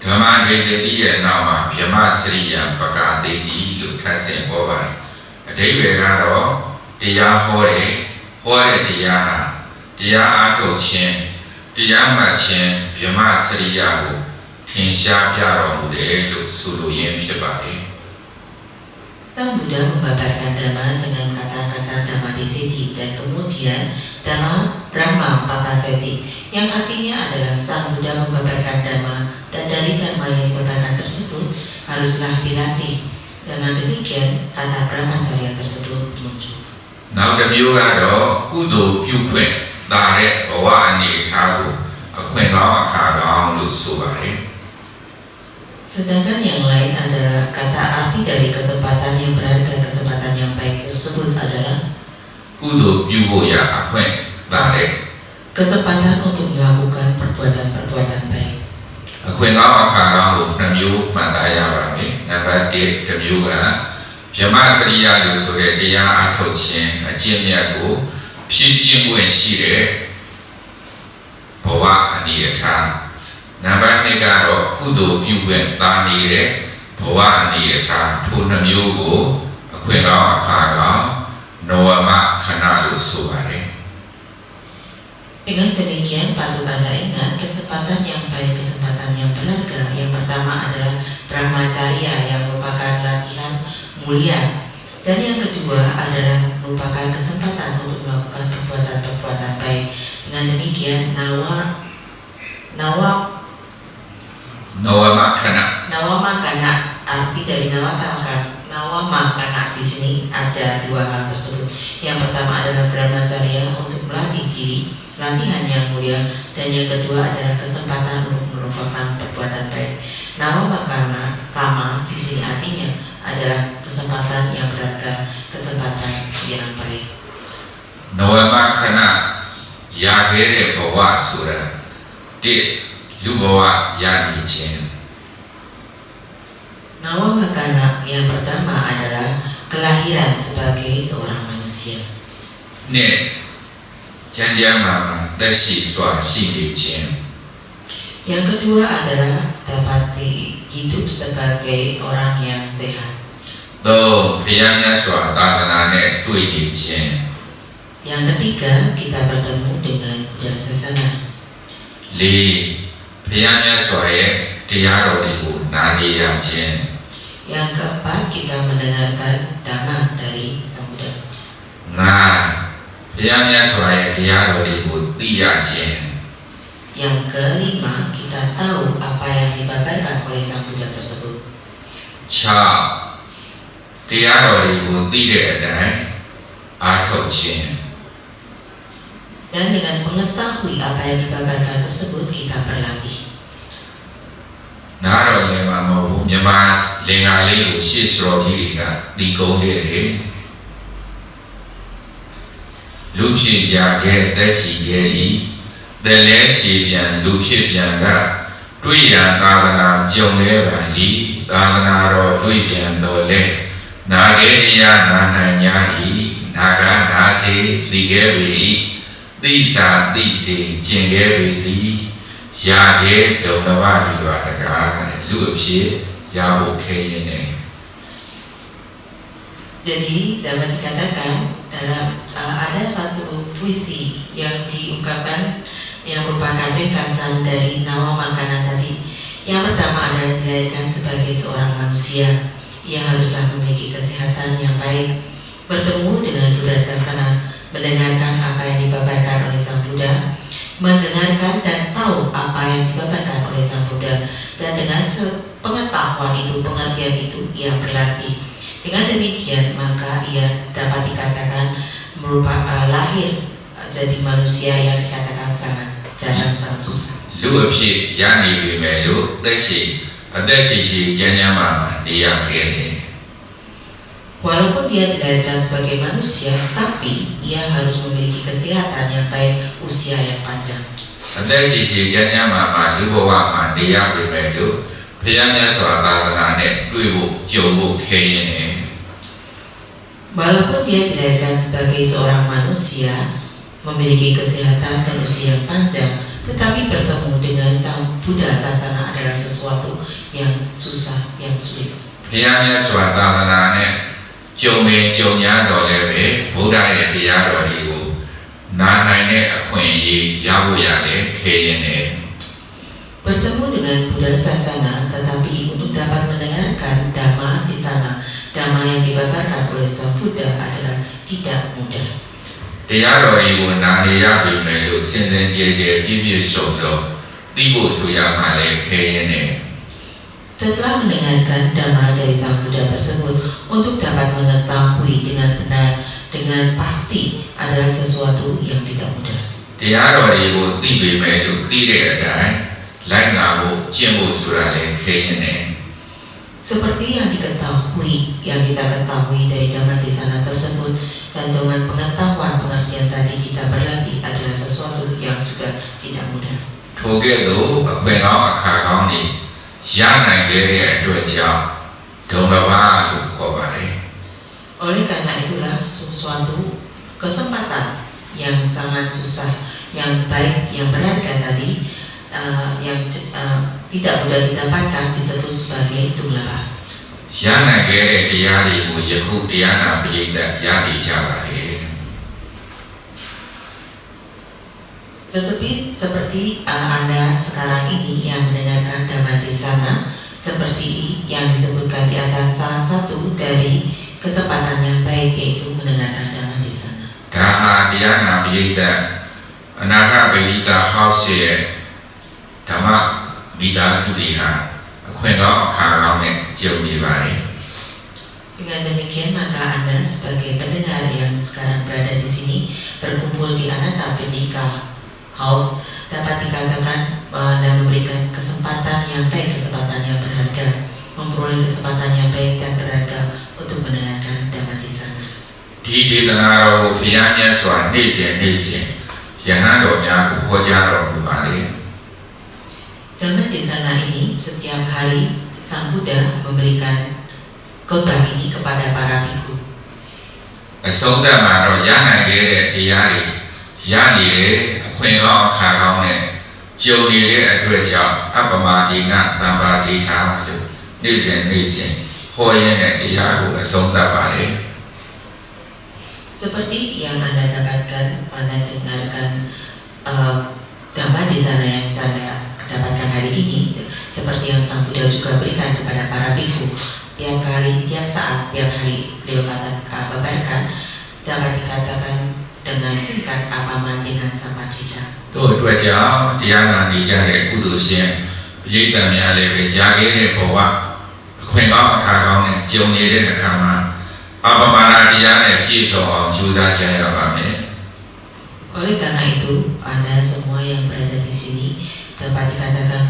A: ဓမ္မဒေတိရဲ့နောက်မှာဗြဟ္မစရိယပကာဒေတိလို့ခတ်ဆင်ဟောပါတယ်အဓိပ္ပာယ်ကတော့တရားဟောတဲ့တရားဟာတရားအားထုတ်ခြင်းတရားမှတ်ခြင်းဗြဟ္မစရိယကိုထင်ရှားပြတော်မူတယ်လို့ဆိုလိုရင်းဖြစ်ပါတယ်
B: Sang Buddha membabarkan Dhamma dengan kata-kata Dhamma Desiti dan kemudian Dhamma Brahma Pakaseti yang artinya adalah Sang Buddha membabarkan Dhamma dan dari Dhamma yang dibabarkan tersebut haruslah dilatih. Dengan demikian kata Brahmacharya tersebut muncul.
A: နောက်တစ်မျိုးကတော့ကုသိုလ်ပြုခွင့်တာတဲ့ဘဝအနေထားကိုအခွင့်ကောင်းအခါကောင်းလို့ဆိုပါတယ်
B: Sedangkan yang lain adalah kata arti dari kesempatan yang berharga, kesempatan yang baik tersebut adalah
A: ကုသိုလ်ပြုဖို့ရအခွင့်တာတဲ့
B: kesempatan untuk melakukan perbuatan-perbuatan baik.
A: အခွင့်ကောင်းအခါကောင်းကိုနှစ်မျိုးမှတ်သားရပါမယ်နံပါတ်1တစ်မျိုးကဗြဟ္မစရိယလို့ဆိုတဲ့တရားအားထုတ်ခြင်းအကျင့်မြတ်ကိုဖြည့်ကျင့်ခွင့်ရှိတဲ့ဘဝအနေအထားနံပါတ်2ကတော့ကုသိုလ်ပြုခွင့်တာနေတဲ့ဘဝအနေအထားထိုနှစ်မျိုးကိုအခွင့်ကောင်းအခါကောင်းနောဝမခဏလို့ဆိုပါတယ်
B: Dengan demikian patut Anda ingat kesempatan yang baik, kesempatan yang berharga. Yang pertama adalah brahmacharya yang merupakan latihan mulia, dan yang kedua adalah merupakan kesempatan untuk melakukan perbuatan-perbuatan baik. Dengan demikian nawamakana, arti dari nawamakana di sini ada dua hal tersebut. Yang pertama adalah brahmacharya untuk melatih diri, latihan yang mulia, dan yang kedua adalah kesempatan untuk merupakan perbuatan baik. Nawamakana kama di sini artinya adalah kesempatan yang berharga, kesempatan yang baik.
A: Nawamakana ya kere bawa sura di lubawa ya nicin.
B: Nawamakana yang pertama adalah kelahiran sebagai seorang manusia.
A: Ne janjama dasi swa si nicin.
B: Yang kedua adalah dapat hidup sebagai orang yang sehat.
A: Do piyanya swa dadana ne tui nicin.
B: Yang ketiga kita bertemu dengan Buddha Sasana.
A: Li piyanya swa ye tiyaro diku nani yacin.
B: Yang keempat kita mendengarkan Dhamma dari Sang Buddha.
A: Nah piyanya swa ye tiyaro diku tiyacin.
B: Yang kelima kita tahu apa yang dibabarkan oleh Sang Buddha tersebut.
A: Cha tiyaro diku tiyadan atocin.
B: Dan dengan mengetahui apa yang dibabarkan tersebut kita berlatih.
A: Naro lema mau nyamas lengali sisro diri ka digong dere. Lupi jage desi geri, delesi pian lupi pian ka, tuian kadana jongge bali, kadana ro tuian dole, nageriya nananya i, naga nasi digeri, disa disi jengge bali. Ya ke donawa juga ada lupi ya oke ini.
B: Jadi dapat dikatakan dalam ada satu puisi yang diungkapkan yang merupakan ringkasan dari Nawamakana tadi. Yang pertama adalah dilahirkan sebagai seorang manusia yang haruslah memiliki kesehatan yang baik, bertemu dengan Buddha Sasana, mendengarkan apa yang dibabarkan oleh Sang Buddha, mendengarkan dan tahu apa yang dibabarkan oleh Sang Buddha, dan dengan pengetahuan itu, pengertian itu ia berlatih. Dengan demikian maka ia dapat dikatakan lahir jadi manusia yang dikatakan sangat jarang, sangat susah.
A: လူအဖြစ်ရနေပြီမဲ့လို့သက်ရှိကျမ်းမာနေရခဲ့တယ်
B: Walaupun dia dilahirkan sebagai manusia, tapi dia harus memiliki kesehatan yang baik, usia yang panjang.
A: အသက်ရှိကျမ်းမာလူဘဝမှာနေရပြီမဲ့လို့ဘုရားမြတ်စွာသာသနာနဲ့တွေ့ဖို့ကြုံဖို့ခဲရင်တယ်
B: Walaupun dia dilahirkan sebagai seorang manusia, memiliki kesehatan dan usia yang panjang, tetapi bertemu dengan Sang Buddha Sasana adalah sesuatu yang susah, yang sulit.
A: ဘုရားမြတ်စွာသာသနာနဲ့ကြုံညာတော်လည်းပဲဘုရားရဲ့တရားတော်တွေကိုနာနိုင်တဲ့အခွင့်အရေးရဖို့ရတယ်ခဲရင်တယ်
B: Bertemu dengan Buddha Sasana, tetapi untuk dapat mendengarkan Dhamma di sana, Dhamma yang dibabarkan oleh Sang Buddha adalah tidak mudah.
A: တရားတော်တွေကိုနာနေရပြီမဲ့လို့စင်စင်ကြဲကြဲပြည့်ပြည့်စုံစုံသိဖို့ဆိုရမှလည်းခဲရင်တယ်
B: Setelah mendengarkan Dhamma dari Sang Buddha tersebut, untuk dapat mengetahui dengan benar, dengan pasti adalah sesuatu yang tidak mudah.
A: တရားတော်တွေကိုသိပေမဲ့လို့သိတဲ့အတိုင်းလိုက်နာဖို့ကျင့်ဖို့ဆိုတာလည်းခဲရင်တယ်
B: Seperti yang kita ketahui dari Dhamma di sana tersebut, dan dengan pengetahuan pengertian tadi kita berlatih adalah sesuatu yang juga tidak mudah.
A: ထိုကဲ့သို့အခွင့်ကောင်းအခါကောင်းတွေရနိုင်ခဲ့တဲ့အတွက်ကြောင့်ဒုံလဘလို့ခေါ်ပါတယ်
B: Oleh karena itulah suatu kesempatan yang sangat susah, yang baik, yang berharga tadi, yang tidak mudah didapatkan disebut sebagai dullabha.
A: ရနိုင်ခဲ့တဲ့တရားတွေကိုယခုတရားနာပရိသတ်ရနေကြပါတယ်
B: Tetapi seperti Anda sekarang ini yang mendengarkan Dhamma di sana, seperti yang disebutkan di atas, salah satu dari kesempatan yang baik yaitu mendengarkan Dhamma di sana.
A: ဒါဟာတရားနာပရိသတ်အနာဂတ်ဗေဒိကဟောက်စ်ရဲ့ဓမ္မမိသားစုတွေဟာအခွင့်ကောင်းအခါကောင်းနဲ့ကြုံနေပါတယ်
B: Dengan demikian maka Anda sebagai pendengar yang sekarang berada di sini berkumpul di Ananta Pendika House dapat dikatakan dan memberikan kesempatan yang baik, kesempatan yang berharga, memperoleh kesempatan yang baik dan berharga untuk mendengarkan Dhamma di sana.
A: ဒီဒေသနာတော်ကိုဘုရားမြတ်စွာနေ့စဉ်ယဟန်တော်များကိုဟောကြားတော်မူပါလေ
B: Dhamma di sana ini setiap hari Sang Buddha memberikan khotbah ini kepada para bhikkhu.
A: အဆုံးသတ်မှာတော့ရနိုင်ခဲ့တဲ့တရားတွေရနေတဲ့အခွင့်ကောင်းအခါကောင်းနဲ့ကြုံနေတဲ့အတွက်ကြောင့်အပ္ပမဒိနသံပါဒိဋ္ဌာလို့နေ့စဉ်ဟောရင်းတဲ့တရားကိုအဆုံးသတ်ပါလေ
B: Seperti yang Anda dapatkan, Anda dengarkan Dhamma di sana yang Anda dapatkan hari ini, seperti yang Sang Buddha juga berikan kepada para bhikkhu tiap kali, tiap saat, tiap hari beliau kabarkan, dapat dikatakan dengan singkat Apammadina Sammadita.
A: တို့အတွက်ကြောင့်တရားနာနေကြတဲ့ကုသိုလ်ရှင်ပရိသတ်များလည်းပဲရခဲ့တဲ့ဘဝအခွင့်ကောင်းအခါကောင်းနဲ့ကြုံနေတဲ့အခါမှာအပ္ပမနာတရားနဲ့ပြည့်စုံအောင်ကြိုးစားကြရပါမယ်
B: Oleh karena itu, Anda semua yang berada di sini dapat dikatakan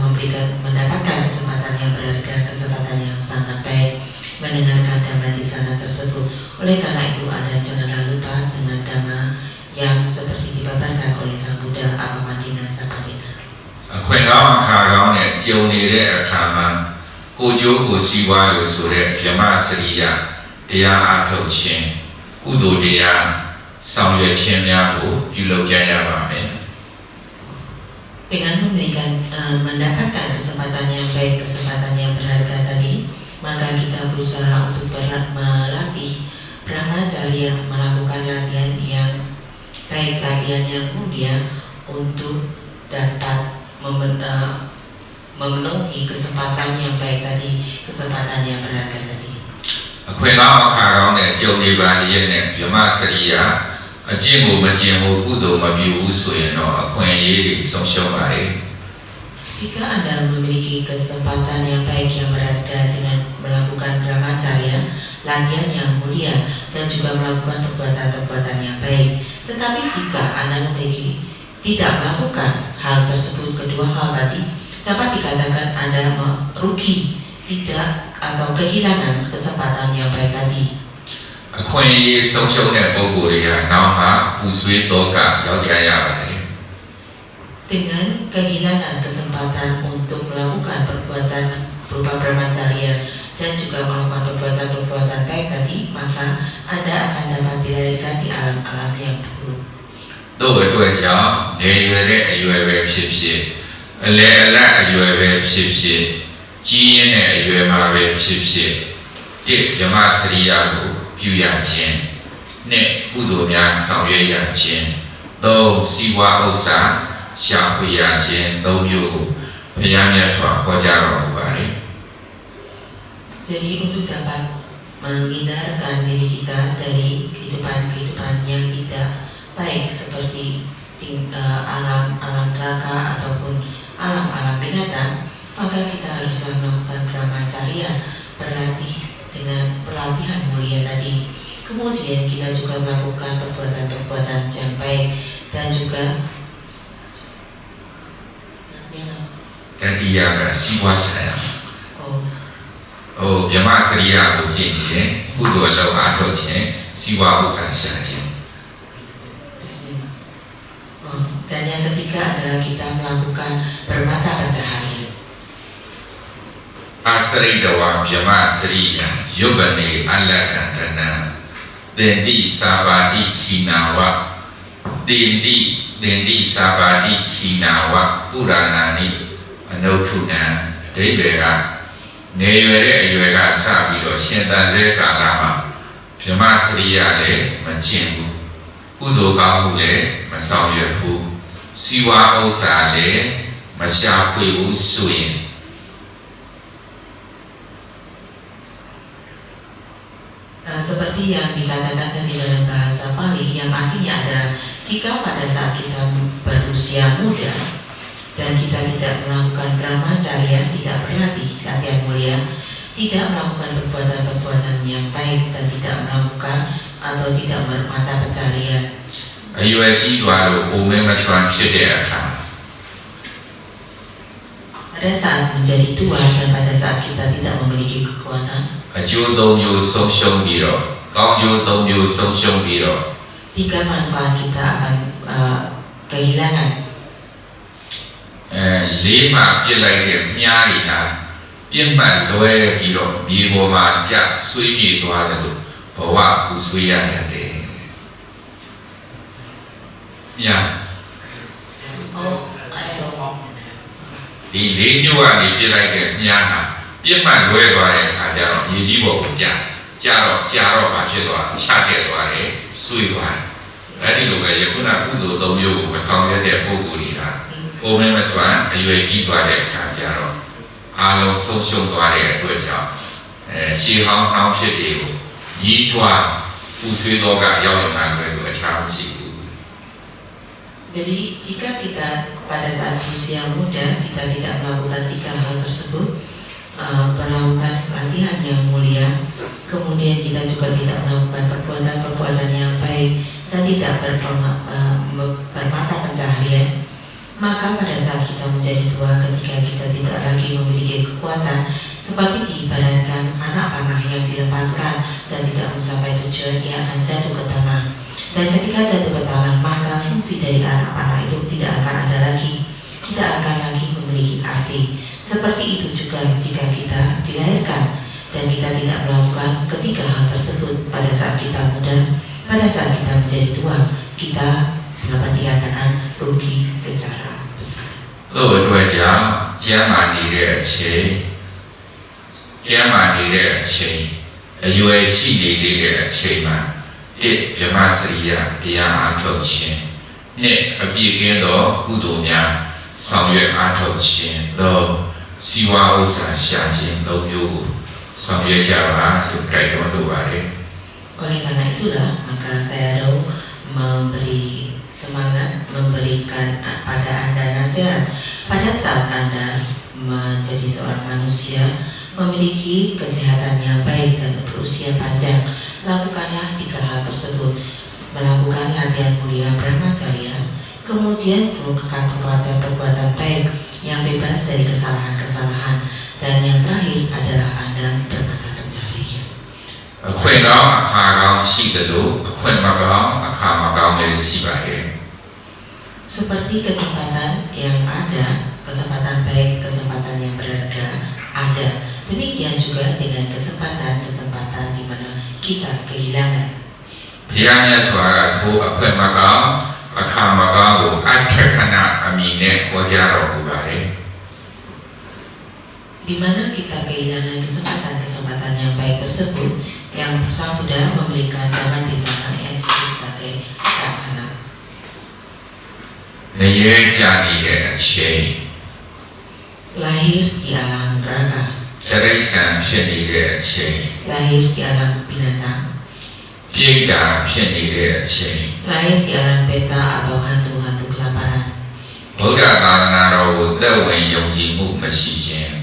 B: mendapatkan kesempatan yang berharga, kesempatan yang sangat baik mendengarkan Dhamma di sana tersebut. Oleh karena itu, Anda janganlah lupa dengan Dhamma yang seperti dibabarkan oleh Sang Buddha Apammadina Sammadita.
A: အခွင့်ကောင်းအခါကောင်းနဲ့ကြုံနေတဲ့အခါမှာကိုကျိုးကိုစီးပွားလို့ဆိုတဲ့ဗြဟ္မစရိယတရားအားထုတ်ခြင်းကုသိုလ်တရားဆောင်ရွက်ခြင်းများကိုပြုလုပ်ကြရပါမယ်
B: Dengan mendapatkan kesempatan yang baik, kesempatan yang berharga tadi, maka kita berusaha untuk melatih brahmacharya, melakukan latihan yang baik, latihan yang mulia untuk dapat memenuhi kesempatan yang baik tadi, kesempatan yang berharga tadi.
A: အခွင့်ကောင်းအခါကောင်းနဲ့ကြုံနေပါလျက်နဲ့ဗြဟ္မစရိယအကျင့်ကိုမကျင့်ဘူးကုသိုလ်မပြုဘူးဆိုရင်တော့အခွင့်အရေးတွေဆုံးရှုံးပါလေ
B: Jika Anda memiliki kesempatan yang baik yang berharga dengan melakukan brahmacharya, latihan yang mulia dan juga melakukan perbuatan-perbuatan yang baik. Tetapi jika Anda memiliki tidak melakukan hal tersebut, kedua hal tadi dapat dikatakan Anda merugi, tidak atau kehilangan kesempatan yang baik tadi.
A: အခွင့်အရေးဆုံးရှုံးတဲ့ပုဂ္ဂိုလ်တွေကနောက်မှာပူဆွေးတော့ကရောက်ကြရပါတယ်
B: Dengan kehilangan kesempatan untuk melakukan perbuatan berupa brahmacharya dan juga melakukan perbuatan-perbuatan baik tadi, maka Anda akan dapat dilahirkan di alam-alam yang buruk.
A: တို့အတွက်ကြောင့်နေရွယ်တဲ့အရွယ်ပဲဖြစ်ဖြစ်အလယ်အလတ်အရွယ်ပဲဖြစ်ဖြစ်ကြီးရင်းတဲ့အရွယ်မှာပဲဖြစ်ဖြစ်တိဓမ္မစရိယကိုပြုရခြင်းနဲ့ကုသိုလ်များဆောင်ရွက်ရခြင်းသုံးစီဝါဥစ္စာရှာဖွေရခြင်းသုံးမျိုးကိုဘုရားမြတ်စွာဟောကြားတော်မူပါတယ်
B: Jadi untuk dapat menghindarkan diri kita dari kehidupan-kehidupan yang tidak baik seperti alam-alam neraka ataupun alam-alam binatang, maka kita haruslah melakukan brahmacharya, berlatih dengan pelatihan mulia tadi. Kemudian kita juga melakukan perbuatan-perbuatan yang baik dan juga
A: တတိယကစီဝါဆိုင်ရာ
B: oh,
A: ဗြဟ္မစရိယကိုကျင့်ခြင်းကုသိုလ်လုပ်အားထုတ်ခြင်းစီဝါဥစ္စာရှာခြင်း
B: dan yang ketiga adalah kita melakukan bermata pencaharian.
A: အာစရိတဝါဗြဟ္မစရိယယုပ္ပနေအလက္ခဏနံသင်တိသာဘာတိခိနာဝတင်တိသာဘာတိခိနာဝပုရဏာနိအနုထုနံအဓိပ္ပာယ်ကနေရွယ်တဲ့အရွယ်ကစပြီးတော့ရှင်သန်စေကာလမှာဗြဟ္မစရိယလည်းမကျင့်ဘူးကုသိုလ်ကောင်းမှုလည်းမဆောင်ရွက်ဘူးစီဝါဥစ္စာလည်းမရှာဖွေဘူးဆိုရင်
B: Seperti yang dikatakan tadi dalam bahasa Pali, yang artinya adalah jika pada saat kita berusia muda dan kita tidak melakukan brahmacharya, tidak berlatih latihan mulia, tidak melakukan perbuatan-perbuatan yang baik dan tidak melakukan atau tidak bermata pencarian. Pada saat menjadi tua dan pada saat kita tidak memiliki kekuatan,
A: အကျိုးသုံးမျိုးဆုံးရှုံးပြီးတော့ကောင်းကျိုးသုံးမျိုးဆုံးရှုံးပြီးတော့
B: tiga manfaat kita akan kehilangan.
A: လေးမှာပြစ်လိုက်တဲ့မြားတွေဟာပြစ်မှတ်လွဲပြီးတော့မြေပေါ်မှာကျဆွေးပြေသွားတယ်လို့ဘဝပူဆွေးရတတ်တယ်။မြား
B: Oh, ayo.
A: ဒီလေးညို့ကနေပြစ်လိုက်တဲ့မြားဟာပြစ်မှတ်လွဲသွားတဲ့အခါကျတော့မြေကြီးပေါ်ကိုကျတော့မှဖြစ်သွားချခဲ့သွားတယ်ဆွေးသွားတယ်အဲ့ဒီလိုပဲယခုနကုသိုလ်သုံးမျိုးကိုမဆောင်ရတဲ့ပုဂ္ဂိုလ်တွေဟာပုံမှန်မစွမ်းအရွယ်ကြီးသွားတဲ့အခါကျတော့အာလုံးဆုံးရှုံးသွားတဲ့အတွက်ကြောင့်ရှေးဟောင်းနှောင်းဖြစ်တွေကိုညီးတွားပူဆွေးတော့ကရောက်ရမှလည်းအခြားမရှိဘူး
B: Jadi jika kita pada saat usia muda kita tidak melakukan tiga hal tersebut, melakukan latihan yang mulia, kemudian kita juga tidak melakukan perbuatan-perbuatan yang baik dan tidak bermata pencaharian, maka pada saat kita menjadi tua ketika kita tidak lagi memiliki kekuatan, seperti diibaratkan anak panah yang dilepaskan dan tidak mencapai tujuan, ia akan jatuh ke tanah. Dan ketika jatuh ke tanah, maka fungsi dari anak panah itu tidak akan ada lagi, tidak akan lagi memiliki arti. Seperti itu juga jika kita dilahirkan dan kita tidak melakukan ketiga hal tersebut pada saat kita muda, pada saat kita menjadi tua, kita dapat dikatakan rugi secara besar.
A: တို့အတွက်ကြောင့်ကျမ်းမာနေတဲ့အချိန်အရွယ်ရှိနေသေးတဲ့အချိန်မှာတစ်ဗြဟ္မစရိယတရားအားထုတ်ခြင်းနှစ်အပြည့်ကင်းသောကုသိုလ်များဆောင်ရွက်အားထုတ်ခြင်းသုံးစီဝါဥစ္စာရှာခြင်းသုံးမျိုးကိုဆောင်ရွက်ကြပါလို့တိုက်တွန်းလိုပါတယ်
B: Oleh karena itulah maka saya memberi semangat memberikan pada Anda nasihat pada saat Anda menjadi seorang manusia, memiliki kesehatan yang baik dan berusia panjang. Lakukanlah 3 hal tersebut. Melakukan latihan mulia brahmacharya, kemudian melakukan perbuatan baik yang bebas dari kesalahan-kesalahan, dan yang terakhir adalah Anda bermata pencaharian.
A: အခွင့်ကောင်းအခါကောင်းရှိတယ်လို့အခွင့်မကောင်းအခါမကောင်းလည်းရှိပါတယ်
B: Seperti kesempatan yang ada, kesempatan baik, kesempatan yang berharga ada. Demikian juga dengan kesempatan-kesempatan di mana kita kehilangan.
A: ဘုရားမြတ်စွာကထိုအခွင့်မကောင်းအခါမကောင်းကိုအထက်ခဏအမိနဲ့ဟောကြားတော်မူပါတယ်
B: Di mana kita kehilangan kesempatan-kesempatan yang baik tersebut, yang Sang Buddha memberikan dalam di sana yang disebut sebagai sakana.
A: ငရဲကြနေတဲ့အချိန်
B: Lahir di alam neraka,
A: တရိစ္ဆာန်ဖြစ်နေတဲ့အချိန်
B: lahir di alam binatang,
A: ပြိတ္တာဖြစ်နေတဲ့အချိန်
B: lahir di alam beta atau hantu-hantu kelaparan.
A: ဗုဒ္ဓသာသနာတော်ကိုသက်ဝင်ယုံကြည်မှုမရှိခြင်း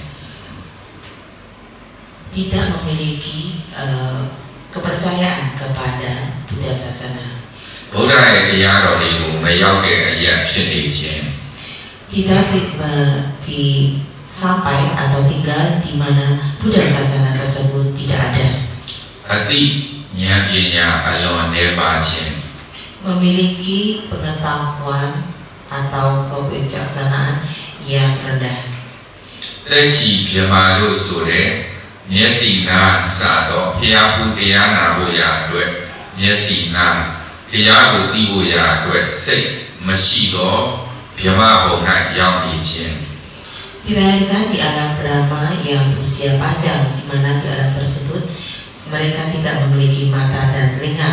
B: Tidak memiliki kepercayaan kepada Buddha Sasana.
A: ဗုဒ္ဓရဲ့တရားတော်တွေကိုမရောက်တဲ့အရာဖြစ်နေခြင်း
B: Kita sampai atau tinggal di mana Buddha Sasana tersebut tidak ada.
A: အတိဉာဏ်ပညာအလွန်နည်းပါးခြင်း
B: Memiliki pengetahuan atau kebijaksanaan yang rendah.
A: လက်ရှိပြမာလို့ဆိုတဲ့မျက်စိနာစတော့ဖျားဖူးတရားနာဖို့ရအတွက်မျက်စိနာတရားကိုသိဖို့ရအတွက်စိတ်မရှိတော့ပြမာဘုံ၌ရောက်နေခြင်း
B: Dilahirkan di alam Brahma yang berusia panjang, di mana di alam tersebut mereka tidak memiliki mata dan telinga.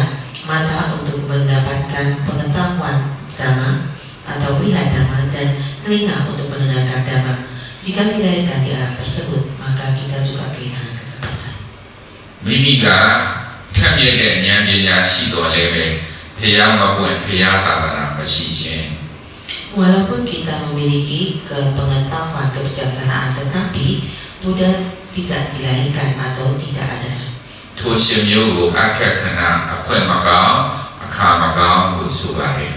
B: Mata untuk mendapatkan pengetahuan dhamma atau melihat dhamma, dan telinga untuk mendengarkan dhamma. Jika dilahirkan di alam tersebut, maka kita juga kehilangan kesempatan.
A: မိမိကထက်မြက်တဲ့ဉာဏ်ပညာရှိတော်လည်းပဲဖျားမပွင့်ဖျားသာသနာမရှိခြင်း
B: Walaupun kita memiliki pengetahuan kebijaksanaan, tetapi Buddha tidak dilahirkan atau tidak ada.
A: ထိုရှင်မျိုးကိုအခက်ခဏအခွင့်မကောင်းအခါမကောင်းလို့ဆိုပါတယ်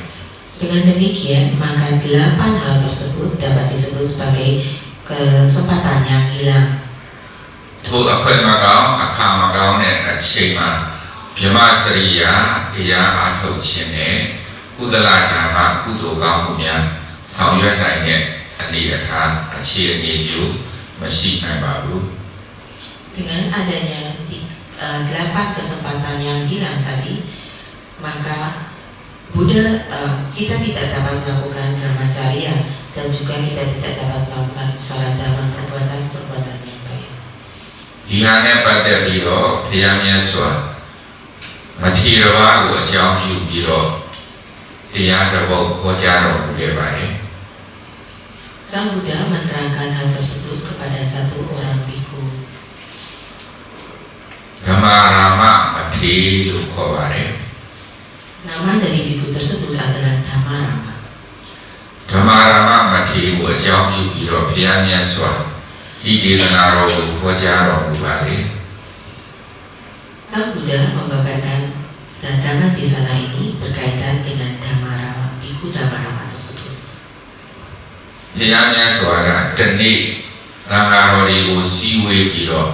B: Dengan demikian, maka 8 hal tersebut dapat disebut sebagai kesempatan yang hilang.
A: ထိုအခွင့်မကောင်းအခါမကောင်းတဲ့အချိန်မှာဗြဟ္မစရိယာတရားအားထုတ်ခြင်းနဲ့ကုသလဓမ္မကုသိုလ်ကောင်းမှုများဆောင်ရွက်နိုင်တဲ့အနေအထားအခြေအနေမျိုးမရှိနိုင်ပါဘူး
B: Dengan adanya 8 kesempatan yang hilang tadi, maka Buddha kita tidak dapat melakukan brahmacharya, dan juga kita tidak dapat melakukan kusala dhamma, perbuatan-perbuatan yang baik.
A: ဒီဟာနဲ့ပတ်သက်ပြီးတော့ဘုရားမြတ်စွာမထေရဝါကိုအကြောင်းပြုပြီးတော့တရားတစ်ပုဒ်ဟောကြားတော်မူခဲ့ပါတယ်
B: Sang Buddha menerangkan hal tersebut kepada satu orang bhikkhu.
A: ဓမ္မရာမမထေရလို့ခေါ်ပါတယ်
B: Nama dari bhikkhu tersebut adalah Dhammarama.
A: ဓမ္မရာမမထေရကိုအကြောင်းပြုပြီးတော့ဘုရားမြတ်စွာဤဒေသနာတော်ကိုဟောကြားတော်မူပါတယ်
B: Sang Buddha membabarkan dan dhamma di sana ini berkaitan dengan Dhammarama, bhikkhu Dhammarama tersebut.
A: ဘုရားမြတ်စွာကတနေ့သံဃာတော်တွေကိုစီဝေးပြီးတော့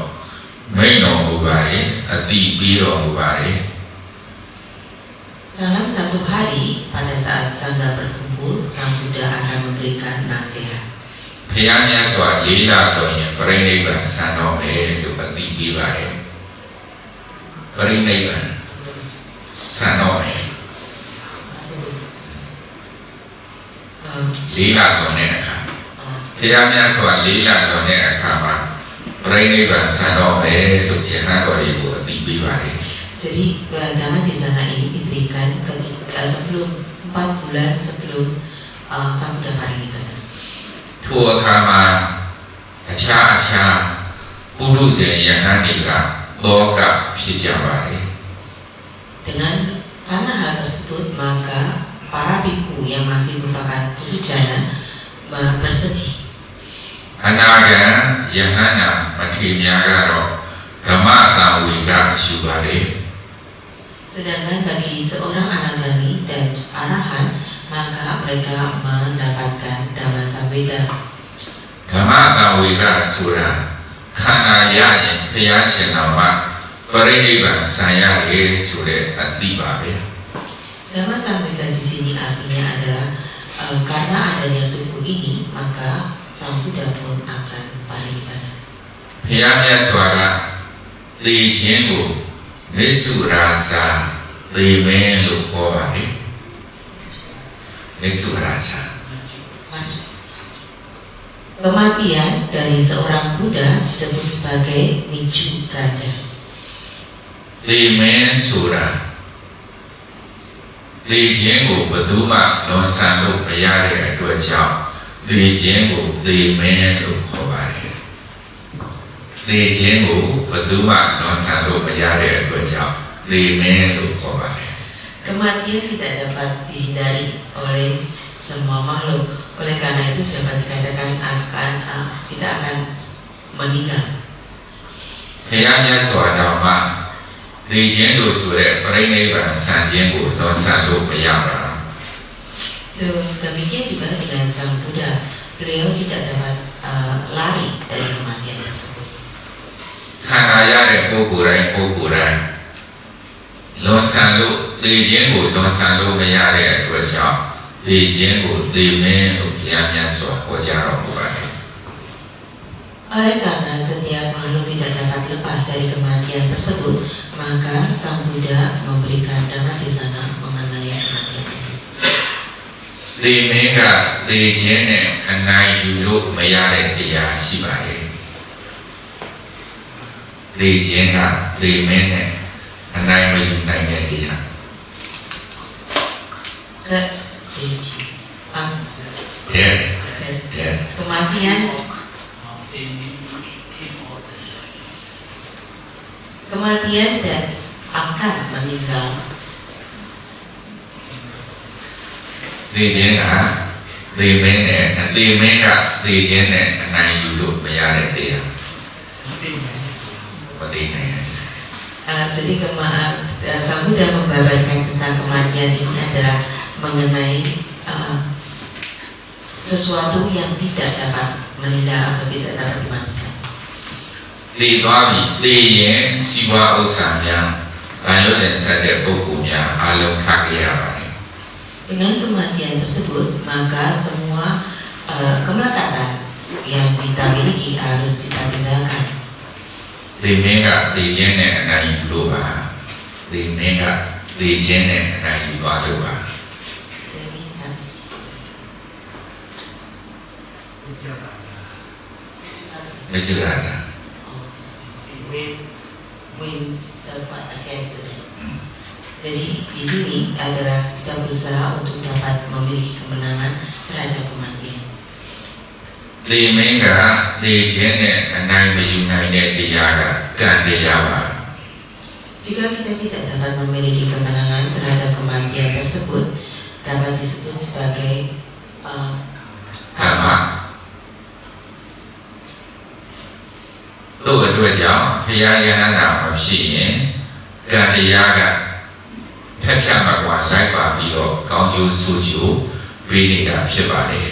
A: မိန့်တော်မူပါတယ်အတိပေးတော်မူပါတယ်
B: Dalam satu hari, pada saat Sangha berkumpul, Sang Buddha akan memberikan nasihat.
A: ဘုရားမြတ်စွာလေးလာဆိုရင်ပြိဋိဘံဆံတော်မယ်လို့အတိပေးပါတယ်ပြိဋိဘံဆံတော်မယ်လေးလာတော်တဲ့အခါဘုရားမြတ်စွာလေးလာတော်တဲ့အခါမှာပြိဋိဘံဆံတော်မယ်လို့ယဟန်တော်တွေကိုအတိပေးပါတယ်
B: Jadi dhamma di sana ini diberikan sebelum 4 bulan sebelum Sang Buddha parinibbana.
A: ထိုအခါမှာအခြားပုထုဇဉ်ယဟန်တွေကလောကဖြစ်ကြပါတယ်
B: Karena hal tersebut, maka para bhikkhu yang masih merupakan putu jana bersedih.
A: Anagan Yahana Matimiagaro Dhamma Tawika Shubare.
B: Sedangkan bagi seorang anagami dan arahan, maka mereka mendapatkan Dhamma Samvega.
A: Dhamma Tawika Sura Kana Yaya Piyasyanama Parinibbana Sayare Sura Adibabe.
B: Dhamma Samvega di sini artinya adalah karena adanya tubuh ini, maka Sang Buddha pun akan parinibbana.
A: Piyamya Swara Li Jinggu Nisu Rasa Li Men Lukobare. Nisu Rasa.
B: Kematian dari seorang Buddha disebut sebagai Micu Raja.
A: Li Men Sura Li Jinggu Baduma Nosan Luk Mayare Atwa Chao Li Jinggu Li Men Lukobare. Li Jinggu Baduma Nosan Luk Mayare Atwa Chao Li Men Lukobare.
B: Kematian tidak dapat dihindari oleh semua makhluk. Oleh karena itu dapat dikatakan kita akan meninggal.
A: Piyamya Swadama Li Jinggu Sura Parinibbana Sanjinggu Nosan Luk Mayara.
B: Demikian juga dengan Sang Buddha, beliau tidak dapat lari dari kematian tersebut.
A: Hanayare Pukurai Pukurai Nosan Luk Li Jinggu Nosan Luk Mayare Atwa Chao Li Jinggu Li Men Luk Piyamya Swadama Pukare.
B: Oleh karena setiap makhluk tidak dapat lepas dari kematian tersebut, maka Sang Buddha memberikan dhamma di sana mengenai kematian itu.
A: Li Menga Li Jene Anai Yulu Mayare Tiya Shibare. Li Jena Li Mene Anai Mayu Naine Tiya.
B: Kematian dan akan meninggal.
A: Li Jena Li Mene Li Menga Li Jene Anai Yulu Mayare Tiya.
B: Jadi Sang Buddha membabarkan tentang kematian ini adalah mengenai sesuatu yang tidak dapat meninggal atau tidak dapat dimatikan.
A: Li Dwabi Li Yen Siwa Usamya Layoden Sade Bukunya Alung Kakiyabane.
B: Dengan kematian tersebut, maka semua kemelekatan yang kita miliki harus kita tinggalkan.
A: Li Menga Li Jene Anai Yulu Ba. Li Menga Li Jene Anai Yulu Ba. Meju Raja.
B: Win dapat against it. Jadi di sini adalah kita berusaha untuk dapat memiliki kemenangan terhadap kematian.
A: Li Menga Li Jene Anai Mayu Naine Tiya Gandeyaba.
B: Jika kita tidak dapat memiliki kemenangan terhadap kematian tersebut, dapat disebut sebagai
A: Dhamma. Lu Atwa Chao Phiya Yahana Mapshi Yin Gandeyaga Phetsya Makwa Lai Pa Pi Lo Kaung CိုးSu Cိုးပေးနေတာဖြစ်ပါတယ်.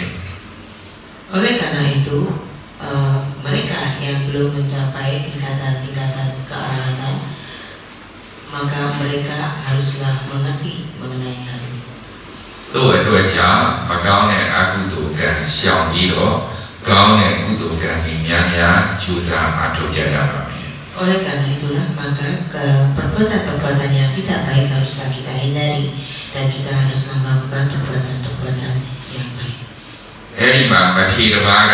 B: Oleh karena itu, mereka yang belum mencapai tingkatan-tingkatan kearahatan, maka mereka haruslah mengerti mengenai hal ini.
A: တို့အတွက်ကြောင့်မကောင်းတဲ့အကုသိုလ်ကံရှောင်ပြီးတော့ကောင်းတဲ့ကုသိုလ်ကံကြီးများများကျူးစာအားထုတ်ကြရပါမယ်.
B: Oleh karena itulah, maka perbuatan-perbuatan yang tidak baik haruslah kita hindari dan kita haruslah melakukan perbuatan-perbuatan yang baik.
A: အဲ့ဒီမှာမထေရဘာက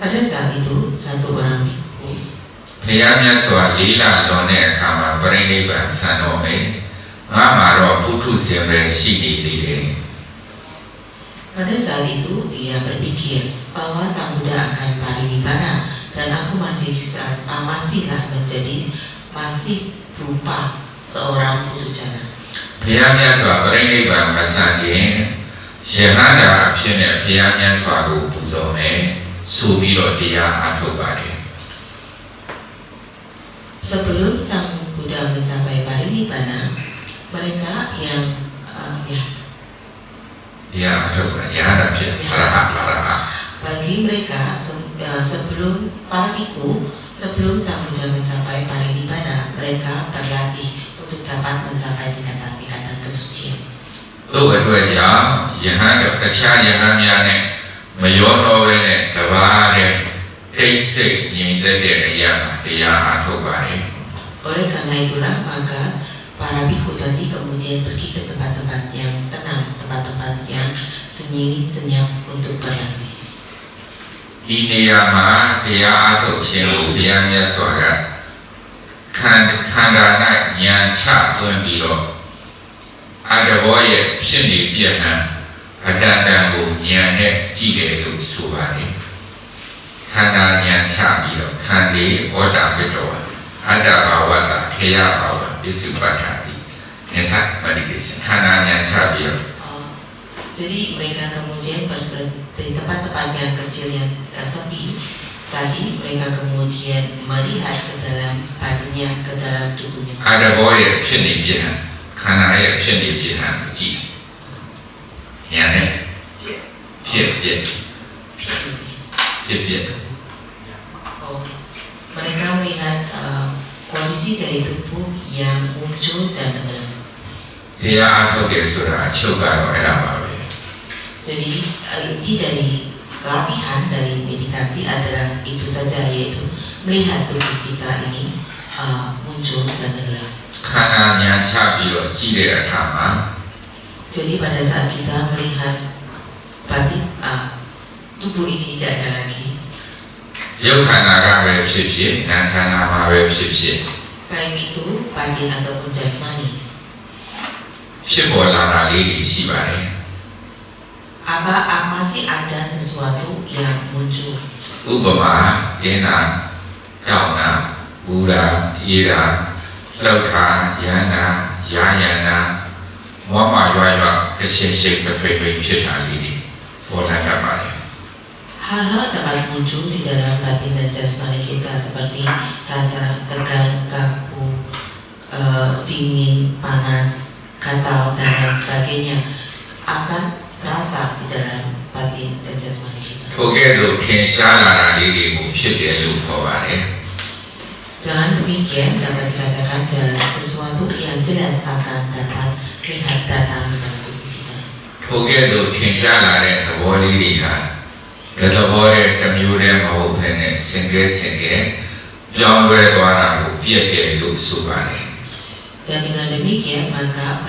B: Pada saat itu, satu orang bhikkhu
A: ဘုရားမြတ်စွာလေးလာတော်တဲ့အခါမှာပရိနိဗ္ဗာန်ဆံတော်မယ်ငါမှာတော့ပုထုဇဉ်ပဲရှိနေသေးတယ်.
B: Pada saat itu dia berpikir bahwa Sang Buddha akan parinibbana dan aku masihlah masih berupa seorang putu jana.
A: ဘုရားမြတ်စွာပရိနိဗ္ဗာန်မဆံခင် Yahanda Pina Pianya Swago Puzone, Subiro Dia Atobari.
B: Sebelum sang Buddha mencapai parinibbana, mereka yang bagi mereka sebelum para biku, sebelum sang Buddha mencapai parinibbana, mereka berlatih untuk dapat mencapai tingkatan-tingkatan kesucian.
A: Dua jam, Yahanda Kacha Yahamyane, Mayono Tabare, Basic Yindade Yama, Dia Atobari.
B: Oleh karena itulah maka para biku tadi kemudian pergi ke tempat-tempat yang tenang, tempat-tempat yang sunyi, senyap untuk berlatih.
A: Ini Yama, Dia Atobari, Dia Nyaswaga, Kandana Nyan Cha Tuan Biro, Ada Boye, Pindi Biana, Ada Dangu Nyane, Jide Lu Subari, Kandana Nyan Cha Biro, Kandi Oda Bidoa. Ada bawah kaya bawah disubahati, nesak meditation. Hananya cabir.
B: Jadi mereka kemudian di tempat-tempat yang kecil yang sepi tadi mereka kemudian melihat ke dalam hatinya, ke dalam tubuhnya.
A: Ada bawah pini bihan, kanaya pini bihan ji. Ya ne, pie.
B: Mereka melihat kondisi dari tubuh yang muncul dan tenggelam.
A: Dia atau dia sudah coba era.
B: Jadi inti dari latihan dari meditasi adalah itu saja, yaitu melihat tubuh kita ini muncul dan tenggelam.
A: Kananya cabiro jile akama.
B: Jadi pada saat kita melihat batin tubuh ini tidak ada lagi.
A: Yukana gawe psipsi, nankana mawe psipsi.
B: Baik itu batin ataupun jasmani.
A: Sibola lagi sibare.
B: Masih ada sesuatu yang muncul.
A: Upama, Dena, Kauna, Buddha, Ira, Lauka, Yana, Yayana, Mama Yaya, Kesensik, Kefebe, Pitali, Folangamari.
B: Hal-hal dapat muncul di dalam batin dan jasmani kita seperti rasa tegang, kaku, dingin, panas, gatal dan lain sebagainya akan terasa di dalam batin dan jasmani kita. Jangan demikian dapat dikatakan dalam sesuatu yang jelas akan dapat lihat datang di dalam tubuh kita.
A: Kata boleh temure mau pene sengge yang berdoa aku biar lu subane.
B: Dan dengan demikian maka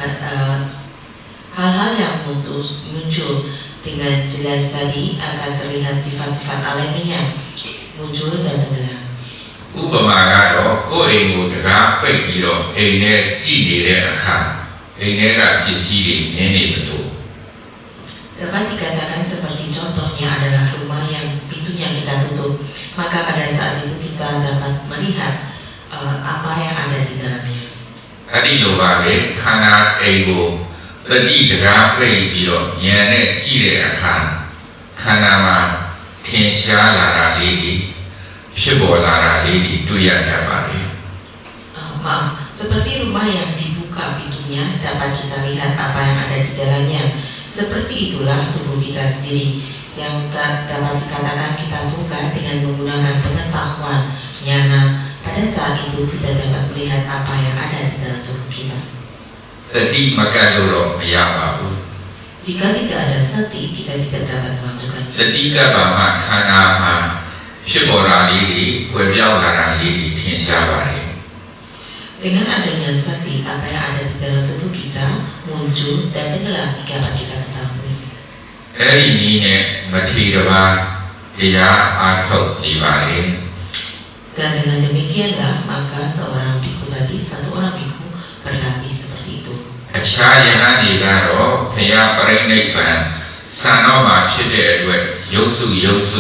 B: hal-hal yang muncul dengan jelas tadi akan terlihat sifat-sifat alaminya muncul dan tenggelam.
A: Upama kado ko ingo tega pekiro ene jidire akha ene ga pisi nene itu.
B: Dapat dikatakan seperti contohnya adalah rumah yang pintunya kita tutup, maka pada saat itu kita dapat melihat apa yang ada di dalamnya.
A: Adi lobale kana ego ladi dega pekiro nyane jire akha kana ma tinsha lara lidi shibo lara lidi tuya dabari.
B: Maaf, seperti rumah yang dibuka pintunya dapat kita lihat apa yang ada di dalamnya. Seperti itulah tubuh kita sendiri yang dapat dikatakan kita buka dengan menggunakan pengetahuan nyana. Pada saat itu kita dapat melihat apa yang ada di dalam tubuh kita.
A: Tadi maka dorong meyapapu.
B: Jika tidak ada sati, kita tidak dapat melakukan.
A: Ketika bapak kanama shibora lili, webiau lara lili tinsabari.
B: Dengan adanya sati, apa yang ada di dalam tubuh kita muncul dan tenggelam dapat kita ketahui.
A: Ini matira dia atau libari.
B: Dan dengan demikianlah maka seorang biku tadi, satu orang biku berlatih seperti itu.
A: Acaya ni karo paya parinaipan sanoma phite atwet yosu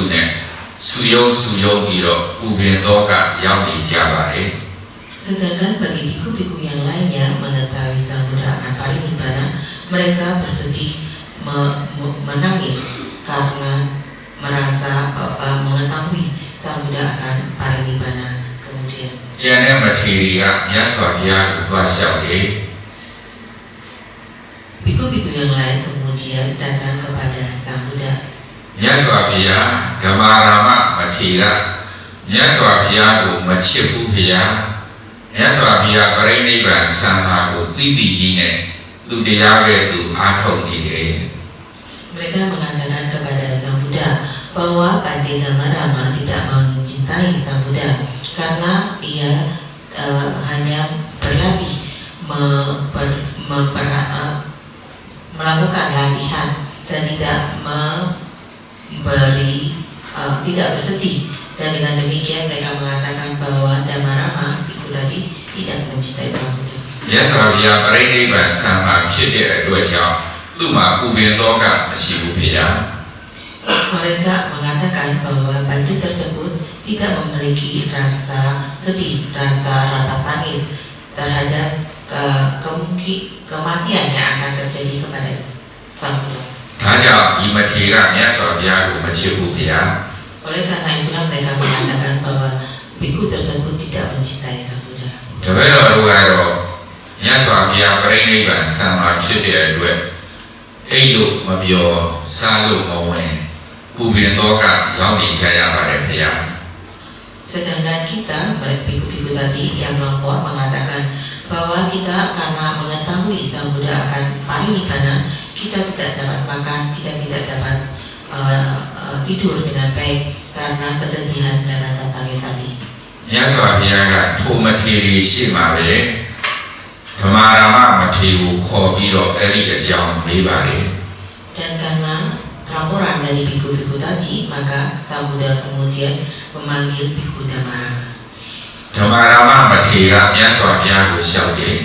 A: ne suyo biro ubin loka yauni jabare.
B: Sedangkan bagi biku-biku yang lainnya mengetahui sang Buddha akan parinibbana, mereka bersedih menangis karena merasa mengetahui Sang Buddha akan parinibbana kemudian.
A: Jangan materi ya suapia dua syaude.
B: Biku-biku yang lain kemudian datang kepada Sang Buddha.
A: Ya suapia gamarama materi ya suapia ku macipu pia. Ya suapia parinibbana sama ku titi jine tu dia tu athau ni.
B: Mereka mengatakan kepada Sang Buddha bahwa Bante Gamarama tidak mencintai Sang Buddha karena ia hanya berlatih melakukan latihan dan tidak bersedih, dan dengan demikian mereka mengatakan bahwa Gamarama itu tadi tidak mencintai Sang Buddha.
A: Ya suapia parinibbana samaဖြစ်တဲ့အတွက်ကြောင့်သူ့မှာပူပင်တော့ကမရှိဘူးဖေရ
B: Mereka mengatakan bahwa Bante tersebut tidak memiliki rasa sedih, rasa rata tangis terhadap kematian yang akan terjadi kepada Sang Buddha.
A: ဒါကြောင့်ဒီမထေရမြတ်စွာဘုရားကိုမချစ်ဘူးဗျာ
B: Oleh karena itulah mereka mengatakan bahwa biku tersebut tidak mencintai Sang Buddha.
A: တပည့်တော်တို့ကတော့မြတ်စွာဘုရားပြိဋိဘံဆံမှာဖြစ်တဲ့အတွက်အိတ်လို့မပြောစားလို့မဝင်ပူပင်တော့ကရောက်နေကြရပါတယ်ဖေရ
B: Sedangkan kita, biku-biku tadi yang melapor mengatakan bahwa kita karena mengetahui Sang Buddha akan parinibbana, kita tidak dapat makan, kita tidak dapat tidur dengan baik karena kesedihan dan rasa tangis tadi.
A: မြတ်စွာဘုရားကထိုမထေရီရှိမှာပဲဓမ္မရာမမထေရကိုခေါ်ပြီးတော့အဲ့ဒီအကြောင်းမေးပါတယ်
B: Dan karena laporan dari biku-biku tadi, maka Sang Buddha kemudian memanggil Biku Gamarama.
A: ဓမ္မရာမမထေရမြတ်စွာဘုရားကိုလျှောက်တယ်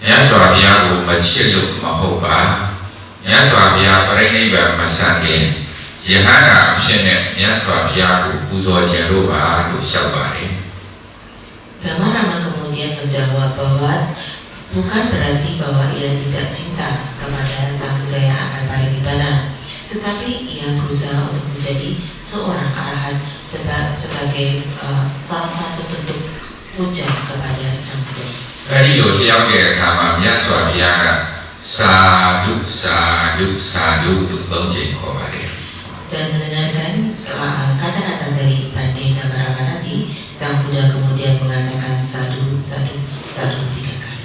A: မြတ်စွာဘုရားကိုမချစ်လို့မဟုတ်ပါမြတ်စွာဘုရားပြိဋိဘံမဆံခင်ယဟန္တာအဖြစ်နဲ့မြတ်စွာဘုရားကိုပူဇော်ခြင်းလို့ပါလို့လျှောက်ပါတယ်
B: Gamarama kemudian menjawab bahwa bukan berarti bahwa ia tidak cinta kepada Sang Buddha yang akan parinibbana, tetapi ia berusaha untuk menjadi seorang arahat sebagai salah satu bentuk puja kepada Sang Buddha.
A: အဲ့ဒီလိုလျှောက်တဲ့အခါမှာမြတ်စွာဘုရားကသာဓုသာဓုသာဓုလို့သုံးချိန်ခေါ်ပါတယ်
B: Dan mendengarkan kata-kata dari Bante Gamarama tadi, Sang Buddha kemudian mengatakan sadu, sadu, sadu 3 kali.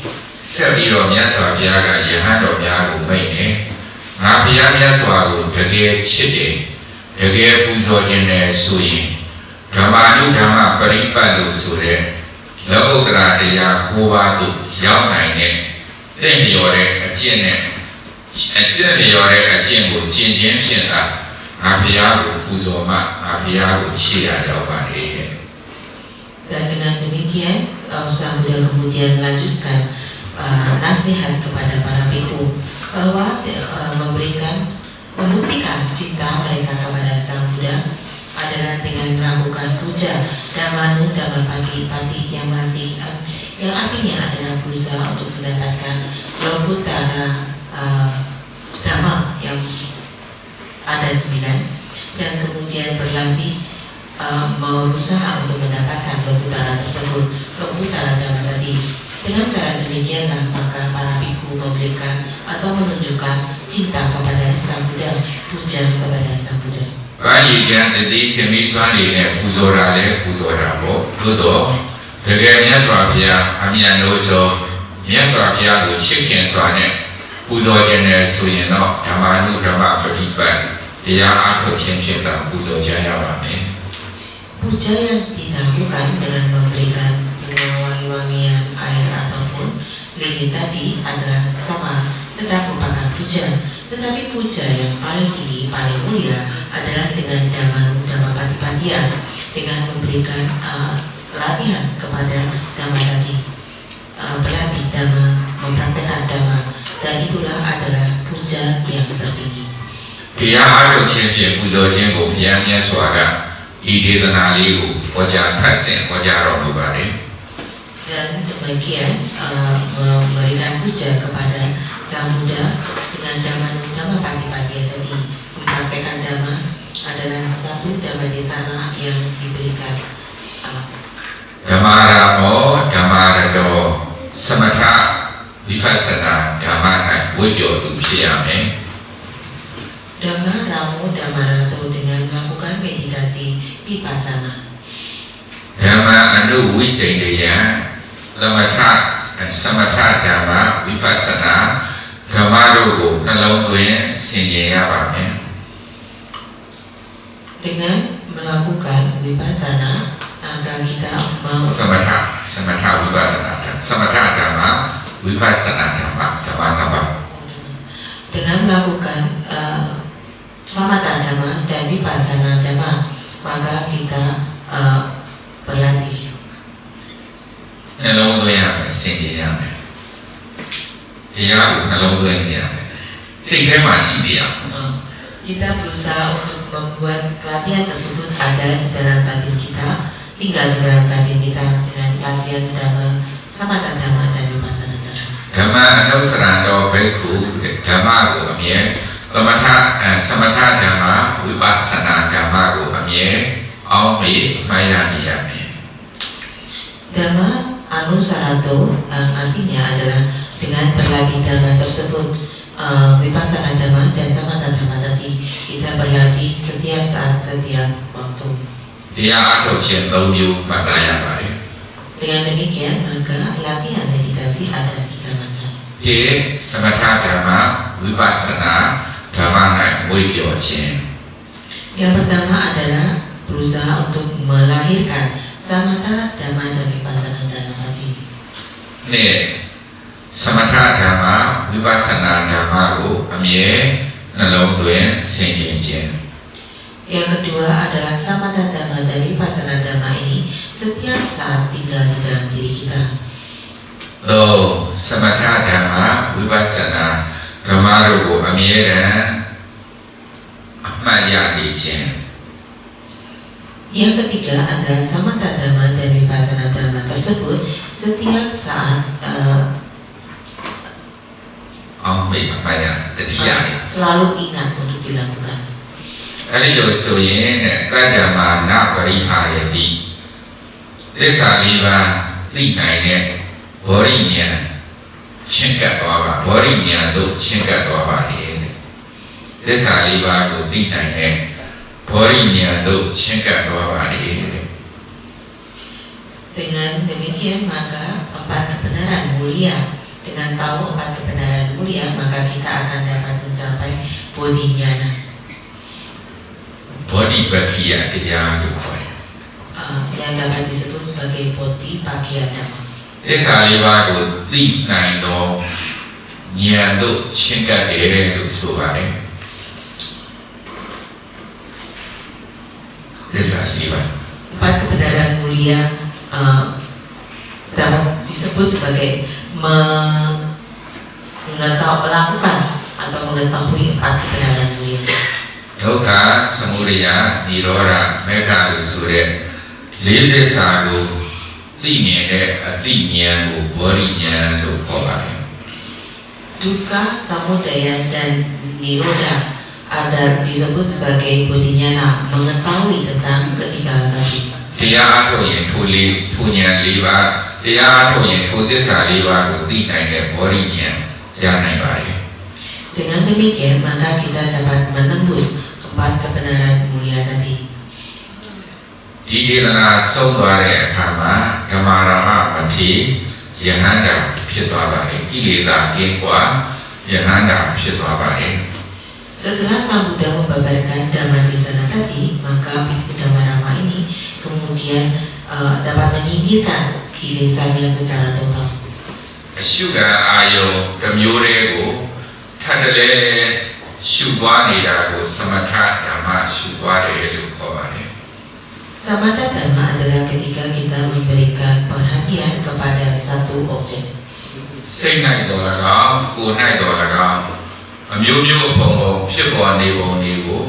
A: ဆက်ပြီးတော့မြတ်စွာဘုရားကယဟန်တော်များကိုမိန့်တယ်ငါဘုရားမြတ်စွာကိုတကယ်ချစ်တယ်တကယ်ပူဇော်ခြင်းနဲ့ဆိုရင်ဓမ္မာနုဓမ္မပရိပတ်လို့ဆိုတဲ့လောကုတ္တရာတရား9ပါးသို့ရောက်နိုင်တဲ့တင့်လျော်တဲ့အကျင့်နဲ့တင့်လျော်တဲ့အကျင့်ကိုကျင့်ခြင်းဖြင့်သာငါဘုရားကိုပူဇော်မှငါဘုရားကိုချစ်ရရောက်ပါလေတဲ့
B: Dan dengan demikian, Sang Buddha kemudian melanjutkan nasihat kepada para biku bahwa membuktikan cinta mereka kepada Sang Buddha adalah dengan melakukan puja Dhammanu Dhammapati yang artinya adalah berusaha untuk mendapatkan Lokuttara Dhamma yang ada 9 dan kemudian berlatih berusaha untuk mendapatkan Lokuttara tersebut, Lokuttara Dhamma tadi. Dengan cara demikianlah maka para biku memberikan atau menunjukkan cinta kepada Sang Buddha, puja kepada Sang Buddha.
A: ဘာကြီးကျန်တတိစင်ပြီးစွမ်းနေနဲ့ပူဇော်တာလဲပူဇော်တာပေါ့သို့တော့တကယ်မြတ်စွာဘုရားအမြတ်လို့ဆိုမြတ်စွာဘုရားကိုချစ်ခင်စွာနဲ့ပူဇော်ခြင်းနဲ့ဆိုရင်တော့ဓမ္မနုဓမ္မပฏิပတ်တရားအားထုတ်ခြင်းဖြင့်သာပူဇော်ကြရပါမယ်
B: Puja yang dilakukan dengan memberikan wangi-wangian air ataupun lilin tadi adalah sama, tetap merupakan puja. Tetapi puja yang paling tinggi, paling mulia adalah dengan Dhammanu Dhammapatipatiya, dengan memberikan latihan kepada Dhamma tadi, berlatih Dhamma, mempraktekkan Dhamma, dan itulah adalah puja yang tertinggi.
A: တရားအားထုတ်ခြင်းဖြင့်ပူဇော်ခြင်းကိုဘုရားမြတ်စွာကဤဒေသနာလေးကိုဟောကြားဖတ်ဆင့်ဟောကြားတော်မူပါတယ်
B: Dan demikian memberikan puja kepada Sang Buddha dengan Dhammanu Dhammapatipatiya adipati tadi mempraktekkan dhamma adalah satu dhamma desana yang diberikan.
A: Dhamaramo dhamarado samatha vipassana dhamma wujud tu siame.
B: Dhamma ramo dhammarato dengan melakukan meditasi vipassana.
A: Dhamma anu wisendaya lamatha samatha dhamma vipassana dhamma ko nalong tuin sinje ya ba me.
B: Dengan melakukan vipassana agar kita mau
A: samatha vipassana samatha dhamma vipassana dhamma dhamma.
B: Dengan melakukan samatha dhamma dan vipassana dhamma maka kita berlatih.
A: Nalong tuin ya sinje ya me. Dia nalong tuin ya me. Sinje ma shi dia.
B: Kita berusaha untuk membuat pelatihan tersebut ada di dalam batin kita, tinggal di dalam batin kita dengan pelatihan dhamma, samatha dhamma dan vipassana dhamma.
A: Dhamma anusarando bhikkhu dhamma ko amye lamatha samatha dhamma vipassana dhamma ko amye aum me maya niya me.
B: Dhamma anusarato artinya adalah dengan berlatih dhamma tersebut, vipassana dhamma dan samatha dhamma tadi kita berlatih setiap saat, setiap waktu.
A: Dia atuk chin 3 မျိုးမှတ်သားရပါတယ်.
B: Dengan demikian maka latihan meditasi ada 3 macam.
A: 1. Samatha dhamma vipassana dhamma ၌မွေးလျော်ခြင်း.
B: Yang pertama adalah berusaha untuk melahirkan samatha dhamma dan vipassana dhamma tadi.
A: 2. Samatha dhamma vipassana dhamma ko amye nalong tuin sin chin chin.
B: Yang kedua adalah samatha dhamma dan vipassana dhamma ini setiap saat tinggal di dalam diri kita.
A: 3. Samatha dhamma vipassana dhamma ko amye ran amat ya ni chin.
B: Yang ketiga adalah samatha dhamma dan vipassana dhamma tersebut setiap saat selalu ingat untuk dilakukan.
A: အဲ့ဒီလိုဆိုရင်တတ္တမနာပရိဟာယတိသစ္စာလေးပါးသိနိုင်တဲ့ဘောရိညာချင်းကပ်သွားပါဘောရိညာတို့ချင်းကပ်သွားပါလေသစ္စာလေးပါးကိုသိနိုင်တဲ့ဘောရိညာတို့ချင်းကပ်သွားပါလေ
B: Dengan demikian maka 4 kebenaran mulia, dengan tahu 4 kebenaran mulia maka kita akan dapat mencapai bodhinyana.
A: Bodhipakkhyaတရားလို့ခေါ်တယ်
B: Yang dapat disebut sebagai bodhipakkhya dhamma.
A: သစ္စာလေးပါးကိုသိနိုင်တော့ဉာဏ်တို့ချင်းကပ်တယ်လို့ဆိုပါတယ်သစ္စာလေးပါး
B: 4 kebenaran mulia dapat disebut sebagai melakukan atau mengetahui 4 kebenaran mulia.
A: ဒုက္ခသမုဒယនិရောဓမေဃလို့ဆိုတဲ့လေးသစ္စာကိုသိမြင်တဲ့အသိဉာဏ်ကိုဘောဓိဉာဏ်လို့ခေါ်ပါတယ်
B: Dukkha, samudaya dan nirodha ada disebut sebagai bodhinyana, mengetahui tentang ketiga tadi.
A: တရားအထုတ်ရင်ထိုဉာဏ်လေးပါးတရားအထုတ်ရင်ထိုသစ္စာလေးပါးကိုသိနိုင်တဲ့ဘောဓိဉာဏ်ရနိုင်ပါတယ်
B: Dengan demikian maka kita dapat menembus 4 kebenaran mulia tadi.
A: ဒီဒေသနာဆုံးသွားတဲ့အခါမှာဓမ္မရမမထေယဟန္တာဖြစ်သွားပါတယ်ကိလေသာကင်းကွာယဟန္တာဖြစ်သွားပါတယ်
B: Setelah Sang Buddha membabarkan dhamma di sana tadi, maka Bhikkhu Dhammarama ini kemudian dapat menyingkirkan kilesanya secara total.
A: အရှုခံအာယုံတစ်မျိုးတည်းကိုထပ်တလဲရှုပွားနေတာကိုသမထဓမ္မရှုပွားတယ်လို့ခေါ်ပါတယ်
B: Samatha dhamma adalah ketika kita memberikan perhatian kepada satu objek.
A: စိတ်၌တော်၎င်းကိုယ်၌တော်၎င်းအမျိုးမျိုးပုံပုံဖြစ်ပေါ်နေပုံတွေကို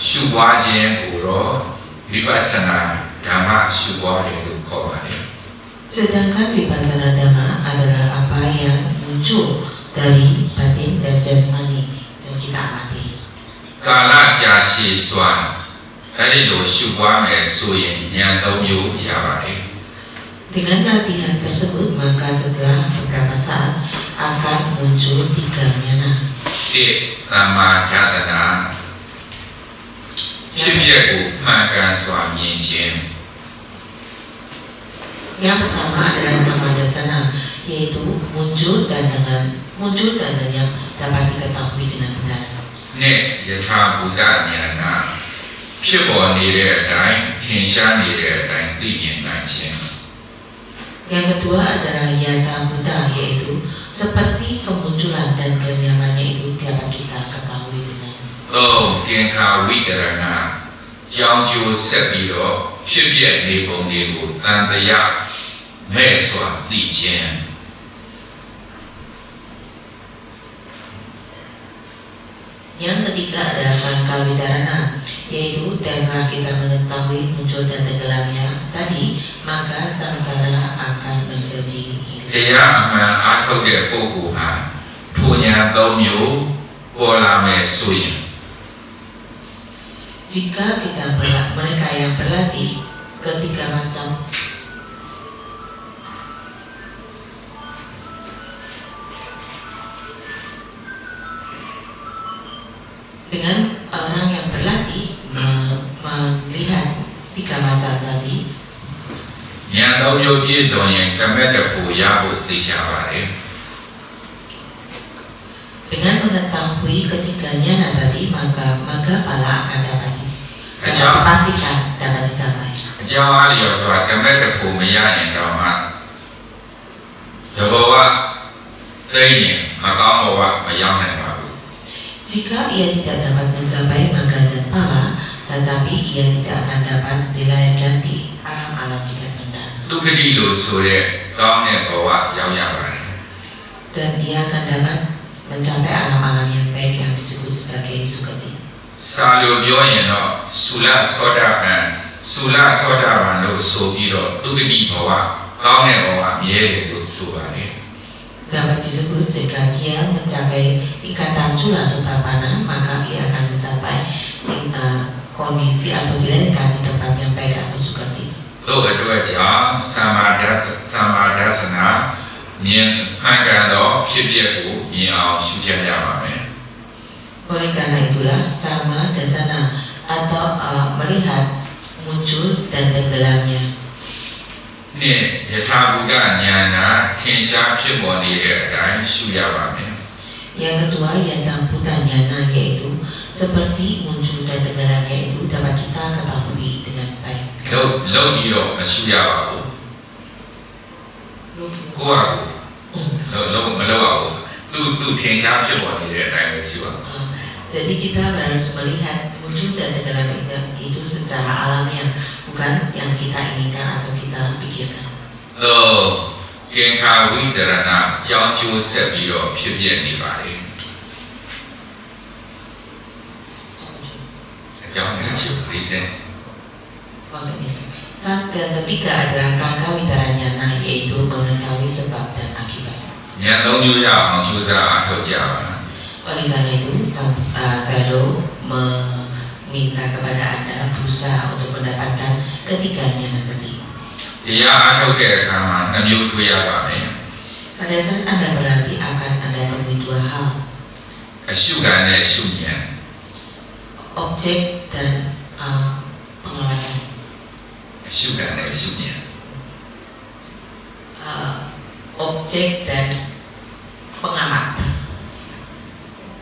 A: ရှုပွားခြင်းကိုတော့ဝိပဿနာဓမ္မရှုပွားတယ်လို့ခေါ်ပါတယ်
B: Sedangkan vipassana dhamma adalah apa yang muncul dari batin dan jasmani dan kita amati.
A: ကာလကြာရှည်စွာအဲ့ဒီလိုရှုပွားမယ်ဆိုရင်ဉာဏ် 3 မျိုးရပါတယ်
B: Dengan latihan tersebut maka setelah beberapa saat akan muncul 3 nyana.
A: တိသမ္မာဒသနာဖြစ်ပျက်ကိုမှန်ကန်စွာမြင်ခြင်း
B: Yang pertama adalah samadasana, yaitu muncul dan yang dapat diketahui dengan benar.
A: နဲ့ယထာဘုဒ္ဓဉာဏ်ဖြစ်ပေါ်နေတဲ့အတိုင်းထင်ရှားနေတဲ့အတိုင်းသိမြင်နိုင်ခြင်း
B: Yang kedua adalah yata buddha, yaitu seperti kemunculan dan kenyamannya itu dapat kita ketahui dengan.
A: 3. သင်္ခါဝိတရဏကြောင်းကျိုးဆက်ပြီးတော့ဖြစ်ပျက်နေပုံတွေကိုတန်တရားမဲ့စွာသိခြင်း
B: Yang ketiga adalah sangka widarana, yaitu dengan kita mengetahui muncul dan tenggelamnya tadi, maka samsara akan menjadi
A: တ
B: hilang.
A: ရားအမှန်အားထုတ်တဲ့ပုဂ္ဂိုလ်ဟာထိုဉာဏ် 3 မျိုးပေါ်လာမယ်ဆိုရင်
B: Jika kita mereka yang berlatih ketiga macam dengan orang yang berlatih melihat 3 macam tadi,
A: ဉာဏ် 3 မျိုးပြည့်စုံရင်တမက်တဖို့ရဖို့သိကြပါတယ်
B: dengan mengetahui ketiganya tadi maka pala akan dapat
A: Kacau.
B: dipastikan dapat dicapai.
A: အကြောင်းအားလျော်စွာတမက်တဖို့မရရင်တော့မှသဘောဝသိရင်မကောင်းဘဝမရောက်နိုင်ပါဘူး
B: Jika ia tidak dapat mencapai maka dan pala, tetapi ia tidak akan dapat dilayakkan di alam-alam tingkat rendah.
A: ဒုက္ခတိလို့ဆိုတဲ့ကောင်းတဲ့ဘဝရောက်ရပါတယ်
B: Dan ia akan dapat mencapai alam-alam yang baik yang disebut sebagai sukati.
A: စာလိုပြောရင်တော့သုလသောတာပန်လို့ဆိုပြီးတော့ဒုက္ခတိဘဝကောင်းတဲ့ဘဝမြဲတယ်လို့ဆိုပါတယ်
B: Dapat disebut jika dia mencapai tingkatan sula sotapana, maka ia akan mencapai kondisi atau dilahirkan di tempat yang baik atau sukati.
A: တို့အတွက်ကြောင့်သမ္မာဒသနာမြင်မှန်ကန်သောဖြစ်ပျက်ကိုမြင်အောင်ရှုချက်ရပါမယ်
B: Oleh karena itulah sama dasana atau melihat muncul dan tenggelamnya.
A: နှစ်ယထာဘုဒ္ဓဉာဏ်ထင်ရှားဖြစ်ပေါ်နေတဲ့အတိုင်းရှုရပါမယ်
B: Yang kedua yata buddha nyana, yaitu seperti muncul dan tenggelamnya itu dapat kita ketahui dengan baik.
A: လုံးပြီးတော့မရှုရပါဘူးကိုယ့်ဟာကိုလုံးမလုပ်အောင်သူထင်ရှားဖြစ်ပေါ်နေတဲ့အတိုင်းပဲရှုရအောင်
B: Jadi kita harus melihat muncul dan tenggelam itu secara alamiah, bukan yang kita inginkan atau kita pikirkan.
A: သင်္ခါဝိတရဏကြောင်းကျိုးဆက်ပြီးတော့ဖြစ်ပျက်နေပါလေအကြောင်းကျိုး reason
B: Konsepnya. Dan ketiga adalah kakak witaranya, yaitu mengetahui sebab dan akibat.
A: ဉာဏ် 3 မျိုးရအောင်ကြိုးစားအားထုတ်ကြပါ
B: Oleh karena itu, Salo meminta kepada Anda berusaha untuk mendapatkan ketiganya tadi.
A: တရားအားထုတ်တဲ့အခါမှာ 2 မျိုးတွေ့ရပါမယ်
B: Pada saat Anda berlatih akan Anda temui 2 hal,
A: အရှုခံနဲ့ရှုဉာဏ်
B: objek dan pengamatan.
A: အရှုခံနဲ့ရှုဉာဏ်
B: Objek dan pengamat.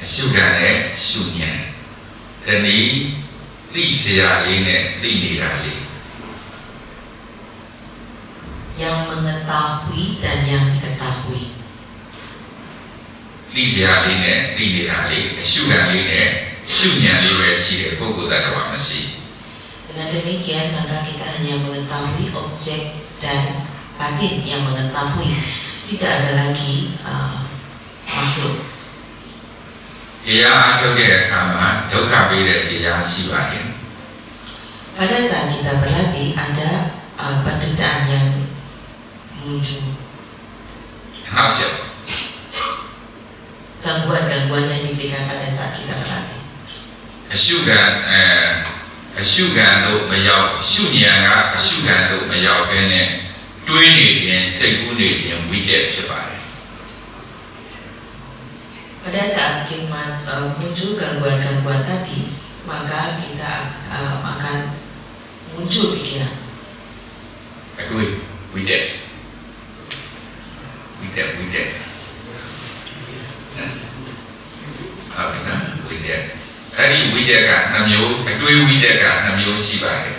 A: အရှုခံနဲ့ရှုဉာဏ်တနည်းသိစရာလေးနဲ့သိနေတာလေး
B: Yang mengetahui dan yang diketahui.
A: သိစရာလေးနဲ့သိနေတာလေးအရှုခံလေးနဲ့ရှုဉာဏ်လေးပဲရှိတယ်ပုဂ္ဂိုလ်တ attva မရှိ
B: Dengan demikian maka kita hanya mengetahui objek dan batin yang mengetahui, tidak ada lagi makhluk.
A: တရားအားထုတ်တဲ့အခါမှာဒုက္ခပေးတဲ့တရားရှိပါတယ်
B: Pada saat kita berlatih ada penderitaan yang muncul,
A: နောက်ဆက်
B: gangguan-gangguan yang diberikan pada saat kita berlatih.
A: အ ရှုခံအရှုခံတို့မရောက်ရှုဉာဏ်ကအရှုခံတို့မရောက်ဘဲနဲ့တွေးနေခြင်းစိတ်ကူးနေခြင်းဝိတက်ဖြစ်ပါတယ်
B: Pada saat kita muncul gangguan-gangguan tadi, maka kita akan muncul pikiran.
A: အတွေးဝိတက်ဟုတ်ကဲ့နော်ဝိတက်အဲ့ဒီဝိတက်ကနှမျိုးအတွေးဝိတက်ကနှမျိုးရှိပါတယ်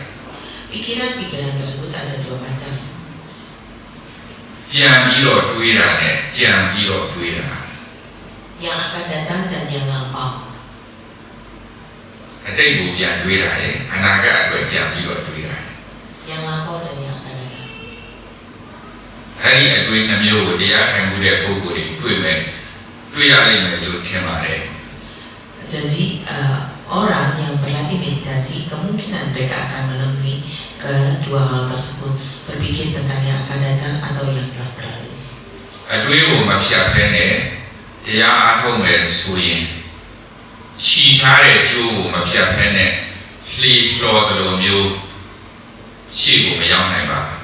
B: Pikiran-pikiran tersebut ada dua macam.
A: ပြန်ပြီးတော့တွေးတာနဲ့ကြံပြီးတော့တွေးတာ
B: Yang akan datang dan yang lampau.
A: အတိတ်ကိုပြန်တွေးတာလေအနာဂတ်အတွက်ကြံပြီးတော့တွေးတာ
B: Yang lampau dan yang akan datang.
A: အဲ့ဒီအတွေးနှမျိုးကိုတရားခံမှုတဲ့ပုဂ္ဂိုလ်တွေတွေ့ရလိမ့်မယ်လို့ထင်ပါတယ်
B: Jadi orang yang berlatih meditasi kemungkinan mereka akan menemui kedua hal tersebut, berpikir tentang yang akan datang atau yang telah berlalu.
A: အတွေးကိုမဖြတ်ဘဲနဲ့တရားအားထုတ်မယ်ဆိုရင်ခြိထားတဲ့ကျိုးကိုမဖြတ်ဘဲနဲ့လှေဖလော်တယ်လို့မျိုးရှေ့ကိုမရောက်နိုင်ပါဘူး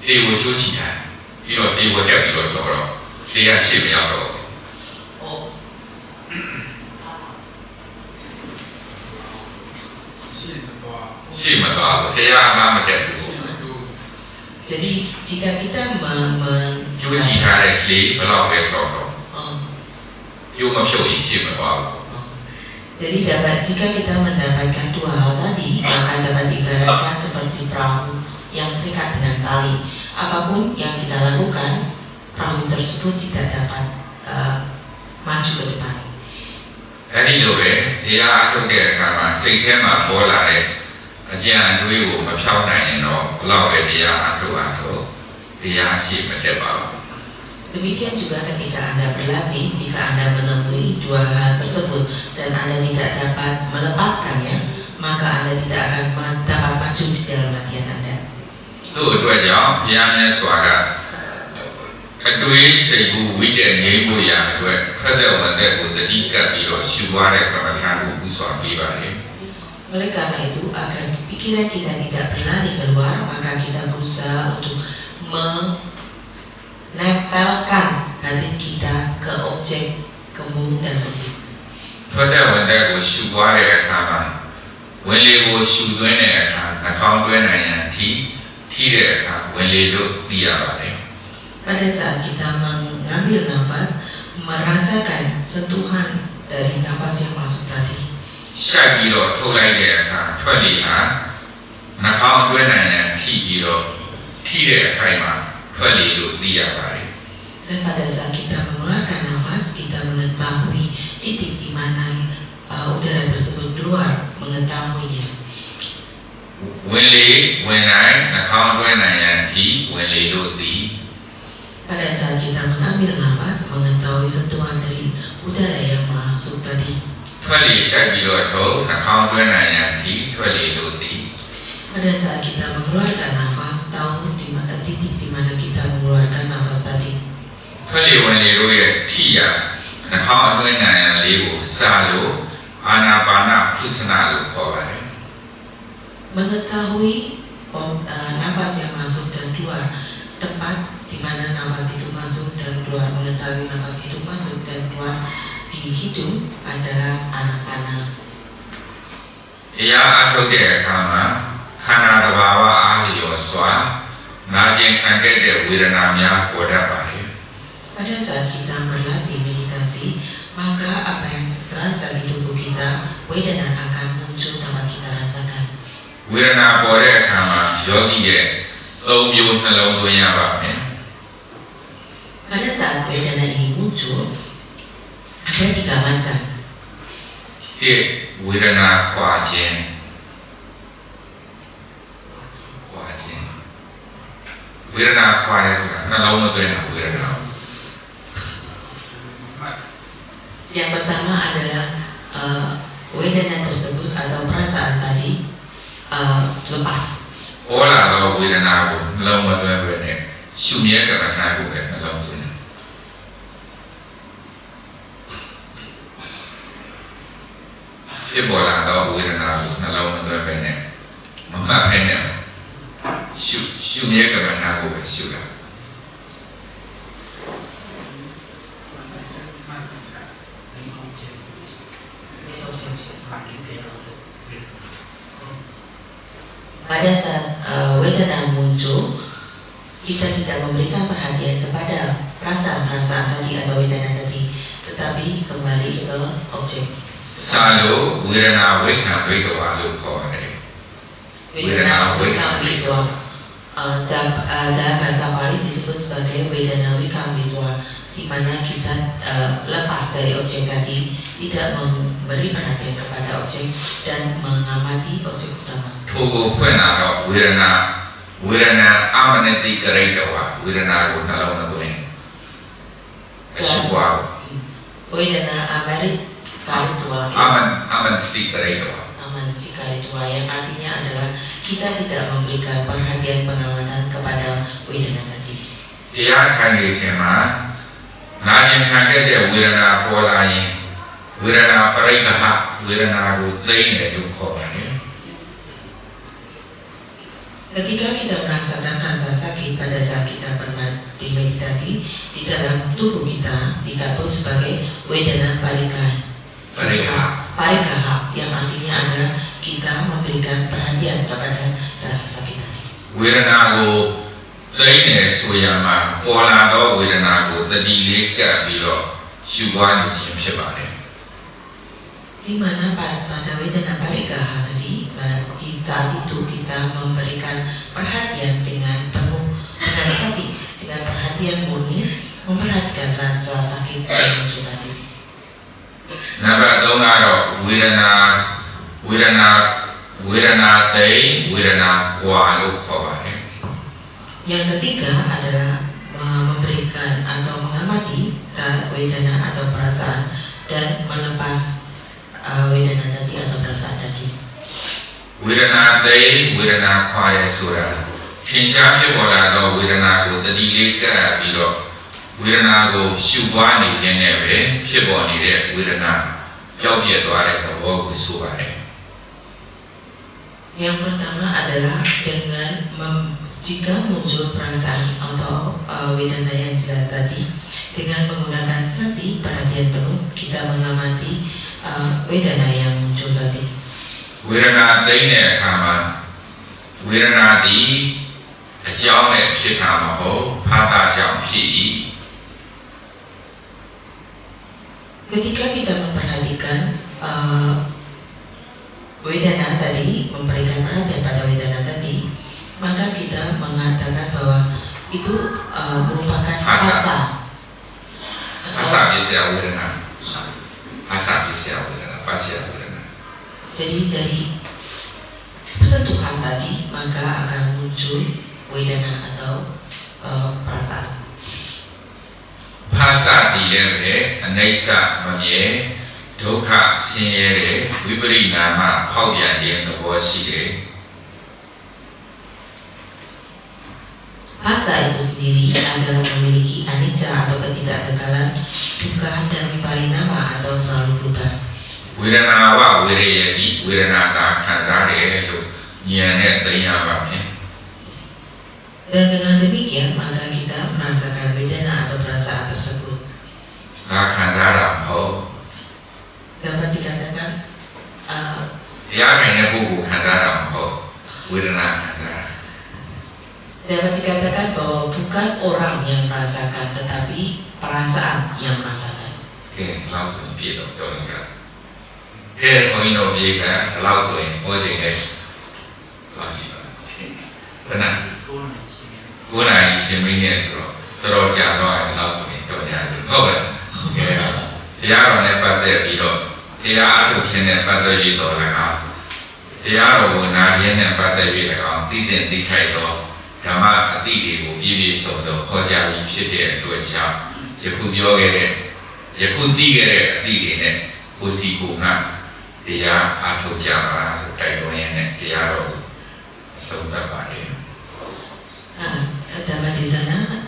A: ဒီကိုကျိုးချီထားပြီးတော့ဒီကိုတက်ပြီးတော့ဆိုတော့လှေကရှေ့မရောက်တော့ ရှေ့မသွားဘူးတရားမှမတက်ဘူး
B: Jadi jika kita
A: ကျိုးချီထားတဲ့လှေဘယ်တော့ပဲတော့ကျိုးမဖြုတ်ရင်ရှေ့မသွားဘူး
B: Jadi jika kita mendapatkan dua hal tadi, maka dapat diibaratkan seperti perahu yang terikat dengan tali. Apapun yang kita lakukan, perahu tersebut tidak dapat maju ke depan.
A: အဲ့ဒီလိုပဲတရားအားထုတ်တဲ့အခါမှာစိတ်ထဲမှာပေါ်လာတဲ့အကြံအတွေးကိုမဖြောင်းနိုင်ရင်တော့ဘလောက်ပဲတရားအားထုတ်တရားရှိမတက်ပါဘူး
B: Demikian juga ketika Anda berlatih, jika Anda menemui dua hal tersebut dan Anda tidak dapat melepaskannya, maka Anda tidak akan dapat maju di dalam latihan Anda.
A: တို့အတွက်ကြောင့်ဘုရားမြတ်စွာကအတွေးစိတ်ကိုဝိတ္တငြိမ်းမှုရအတွက်ဖတ်တဲ့ဝန်တဲ့ကိုတတိကပ်ပြီးတော့ရှုပွားတဲ့ကမ္မထာကိုဥစွာပေးပါလေ
B: Oleh karena itu, agar pikiran kita tidak berlari keluar, maka kita berusaha untuk menempelkan batin kita ke objek kembung dan tulis.
A: ဖတ်တဲ့ဝန်တဲ့ကိုရှုပွားတဲ့အခါမှာဝင်လေကိုရှုသွင်းတဲ့အခါနှာခေါင်းသွင်းနိုင်ရင်ထိတဲ့အခါဝင်လေလို့သိရပါတယ်
B: Pada saat kita mengambil nafas, merasakan sentuhan dari nafas yang masuk tadi.
A: ရှက်ပြီးတော့ထုတ်လိုက်တဲ့အခါထွက်လေဟာနှာခေါင်းသွင်းနိုင်ရင်ထိပြီးတော့ထိတဲ့အခိုင်မှာထွက်လေလို့သိရပါတယ်
B: Dan pada saat kita mengeluarkan nafas, kita mengetahui titik di mana udara tersebut keluar, mengetahuinya.
A: ဝင်လေဝင်နိုင်နှာခေါင်းသွင်းနိုင်ရင်ထိဝင်လေလို့သိ
B: Pada saat kita mengambil nafas, mengetahui sentuhan dari udara yang masuk tadi.
A: ထွက်လေရှက်ပြီးတော့ထုတ်နှာခေါင်းသွင်းနိုင်ရင်ထိထွက်လေလို့သိ
B: Pada saat kita mengeluarkan nafas, tahu di mana titik di mana kita mengeluarkan nafas tadi.
A: ထွက်လေဝင်လေတို့ရဲ့ထိရနှာခေါင်းအတွင်းနိုင်ရင်လေးကိုစာလို့အာနာပါနဖုစနာလို့ခေါ်ပါတယ်
B: Mengetahui nafas yang masuk dan keluar, tempat di mana nafas itu masuk dan keluar, mengetahui nafas itu masuk dan keluar di hidung adalah anapana.
A: တရားအထုတ်တဲ့အခါမှာခန္ဓာတစ်ပါးအားလျော်စွာနာကျင်ခံခဲ့တဲ့ဝေဒนาများပေါ်တတ်ပါတယ်
B: Pada saat kita berlatih meditasi, maka apa yang terasa di tubuh kita, wedana akan muncul dapat kita rasakan.
A: ဝေဒနာပေါ်တဲ့အခါမှာယောဂီရဲ့သုံးမျိုးနှလုံးသွင်းရပါမယ်
B: Pada saat wedana ini muncul, ada tiga macam.
A: ဒီဝေဒနာခွာခြင်းဝေဒနာခွာရဲဆိုတာနှလုံးမသွင်းတာဝေဒနာ
B: Yang pertama adalah wedana tersebut atau perasaan tadi lepas.
A: ဩလာတော့ဝေဒနာကိုနှလုံးမသွင်းဘဲနဲ့ရှုမြဲကမ္မထာကိုပဲနှလုံးသွင်းတယ်
B: Yang
A: ဖြစ်ပေါ်လာတော့ဝေဒနာကိုနှလုံးမသွင်းပဲနဲ့မမှတ်ဖဲနဲ့ရှုမြဲကမ္မထာကိုပဲရှုတာ
B: Pada saat Vedana muncul, kita tidak memberikan perhatian kepada perasaan-perasaan tadi atau Vedana tadi, tetapi kembali ke objek.
A: Selalu Vedana Wekha Vedana lu kaware.
B: Vedana Wekha Vedana dalam bahasa Pali disebut sebagai Vedana Wekha Vedana, di mana kita lepas dari objek tadi, tidak memberi perhatian kepada objek dan mengamati objek utama.
A: Tugu pernah dok Vedana amanati kerai dawa Vedana lu nalau nabuin. Asyuwa.
B: Vedana amarit karitua.
A: Aman si kerai dawa.
B: Aman si karitua yang artinya adalah kita tidak memberikan perhatian pengamatan kepada Vedana tadi.
A: Dia kan di sana. Najin kan dia Vedana pola ini. Vedana perikah Vedana lu lain itu kaware.
B: Ketika kita merasakan rasa sakit pada saat kita pernah di meditasi, di dalam tubuh kita disebut sebagai Vedana Parikaha, yang artinya adalah kita memberikan perhatian kepada rasa sakit tadi.
A: Vedana lu lain suyama pola do Vedana lu tadi leka bilo syuwan cipsebare.
B: Di mana pada Vedana Parikaha tadi, di saat itu kita memberikan perhatian dengan penuh dengan sati, dengan perhatian murni, memperhatikan rasa sakit yang muncul tadi.
A: Nampak dong aro Vedana tei Vedana walu kaware.
B: Yang ketiga adalah memberikan atau mengamati Vedana atau perasaan dan melepas Vedana tadi atau perasaan tadi.
A: Vedana tei Vedana kaware sura. Pinsha pipola do Vedana lu tadi leka bilo Vedana lu syuwan ni nebe pipo ni de Vedana jauh dia tuare kabo kusubare.
B: Yang pertama adalah dengan jika muncul perasaan atau Vedana yang jelas tadi, dengan menggunakan sati perhatian penuh kita mengamati Vedana yang muncul tadi.
A: Vedana tei ne kama Vedana di jauh ne pitama ho phata jauh pi.
B: Ketika kita memperhatikan Vedana tadi, memberikan perhatian pada Vedana tadi, maka kita mengatakan bahwa itu merupakan asa.
A: Asa bisa Vedana. Asa bisa Vedana. Pasya Vedana.
B: Jadi dari sentuhan tadi maka akan muncul Vedana atau perasaan.
A: Phasa di lebe anaisa mamye dukha sinye viparinama phawyan yin thabo shi de.
B: Asa itu sendiri adalah memiliki anicca atau ketidakkekalan, dukkha dan viparinama atau selalu berubah.
A: Vedana wa virayati Vedana ta khansa lu nyan ne tanya ba me.
B: Dan dengan demikian maka kita merasakan Vedana atau perasaan tersebut.
A: Ta khansa ra ho.
B: Dapat dikatakan
A: Ya ne bu khansa ra ho. Vedana khansa.
B: Dapat dikatakan bahwa bukan orang yang merasakan, tetapi perasaan yang merasakan.
A: Oke, langsung piye dok tolong jelas. Kau ini piye kan? Langsung, ojek deh. Langsung. Benar. Guna isi minyak terus jalan langsung itu jelas. Oh benar. Dia orang pada itu, dia aku sini pada itu lah. Dia orang najian pada itu lah. Tidak dikai tu. Kama tidak ibu soto kerja ibu sedih dua jam. Jepun biar jepun tiga ni usi guna dia atau jam kayu ni dia orang soto balik.
B: Dapat di sana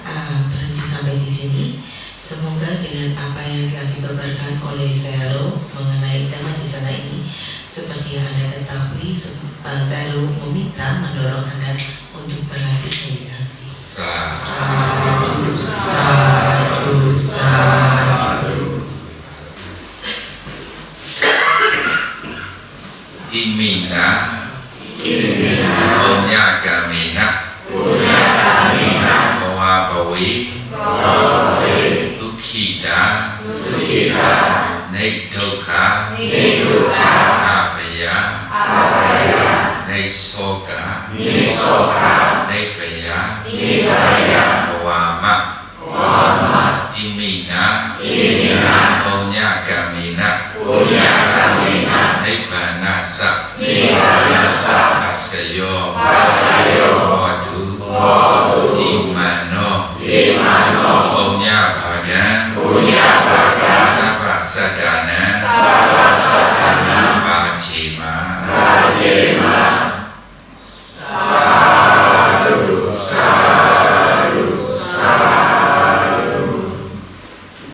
B: berhenti sampai di sini. Semoga dengan apa yang telah dibabarkan oleh Sayaro mengenai tema di sana ini seperti yang Anda ketahui, selalu meminta mendorong Anda untuk berlatih meditasi. Sadu, sadu, sadu.
A: Imina, Punya Kamina, Bawa Bawi, Ukida, Nektoka, Avaya, Nesoka, Nekvaya, Bawama, Imina, Punya Kamina, Nibbanasa, Asayo, Wadu,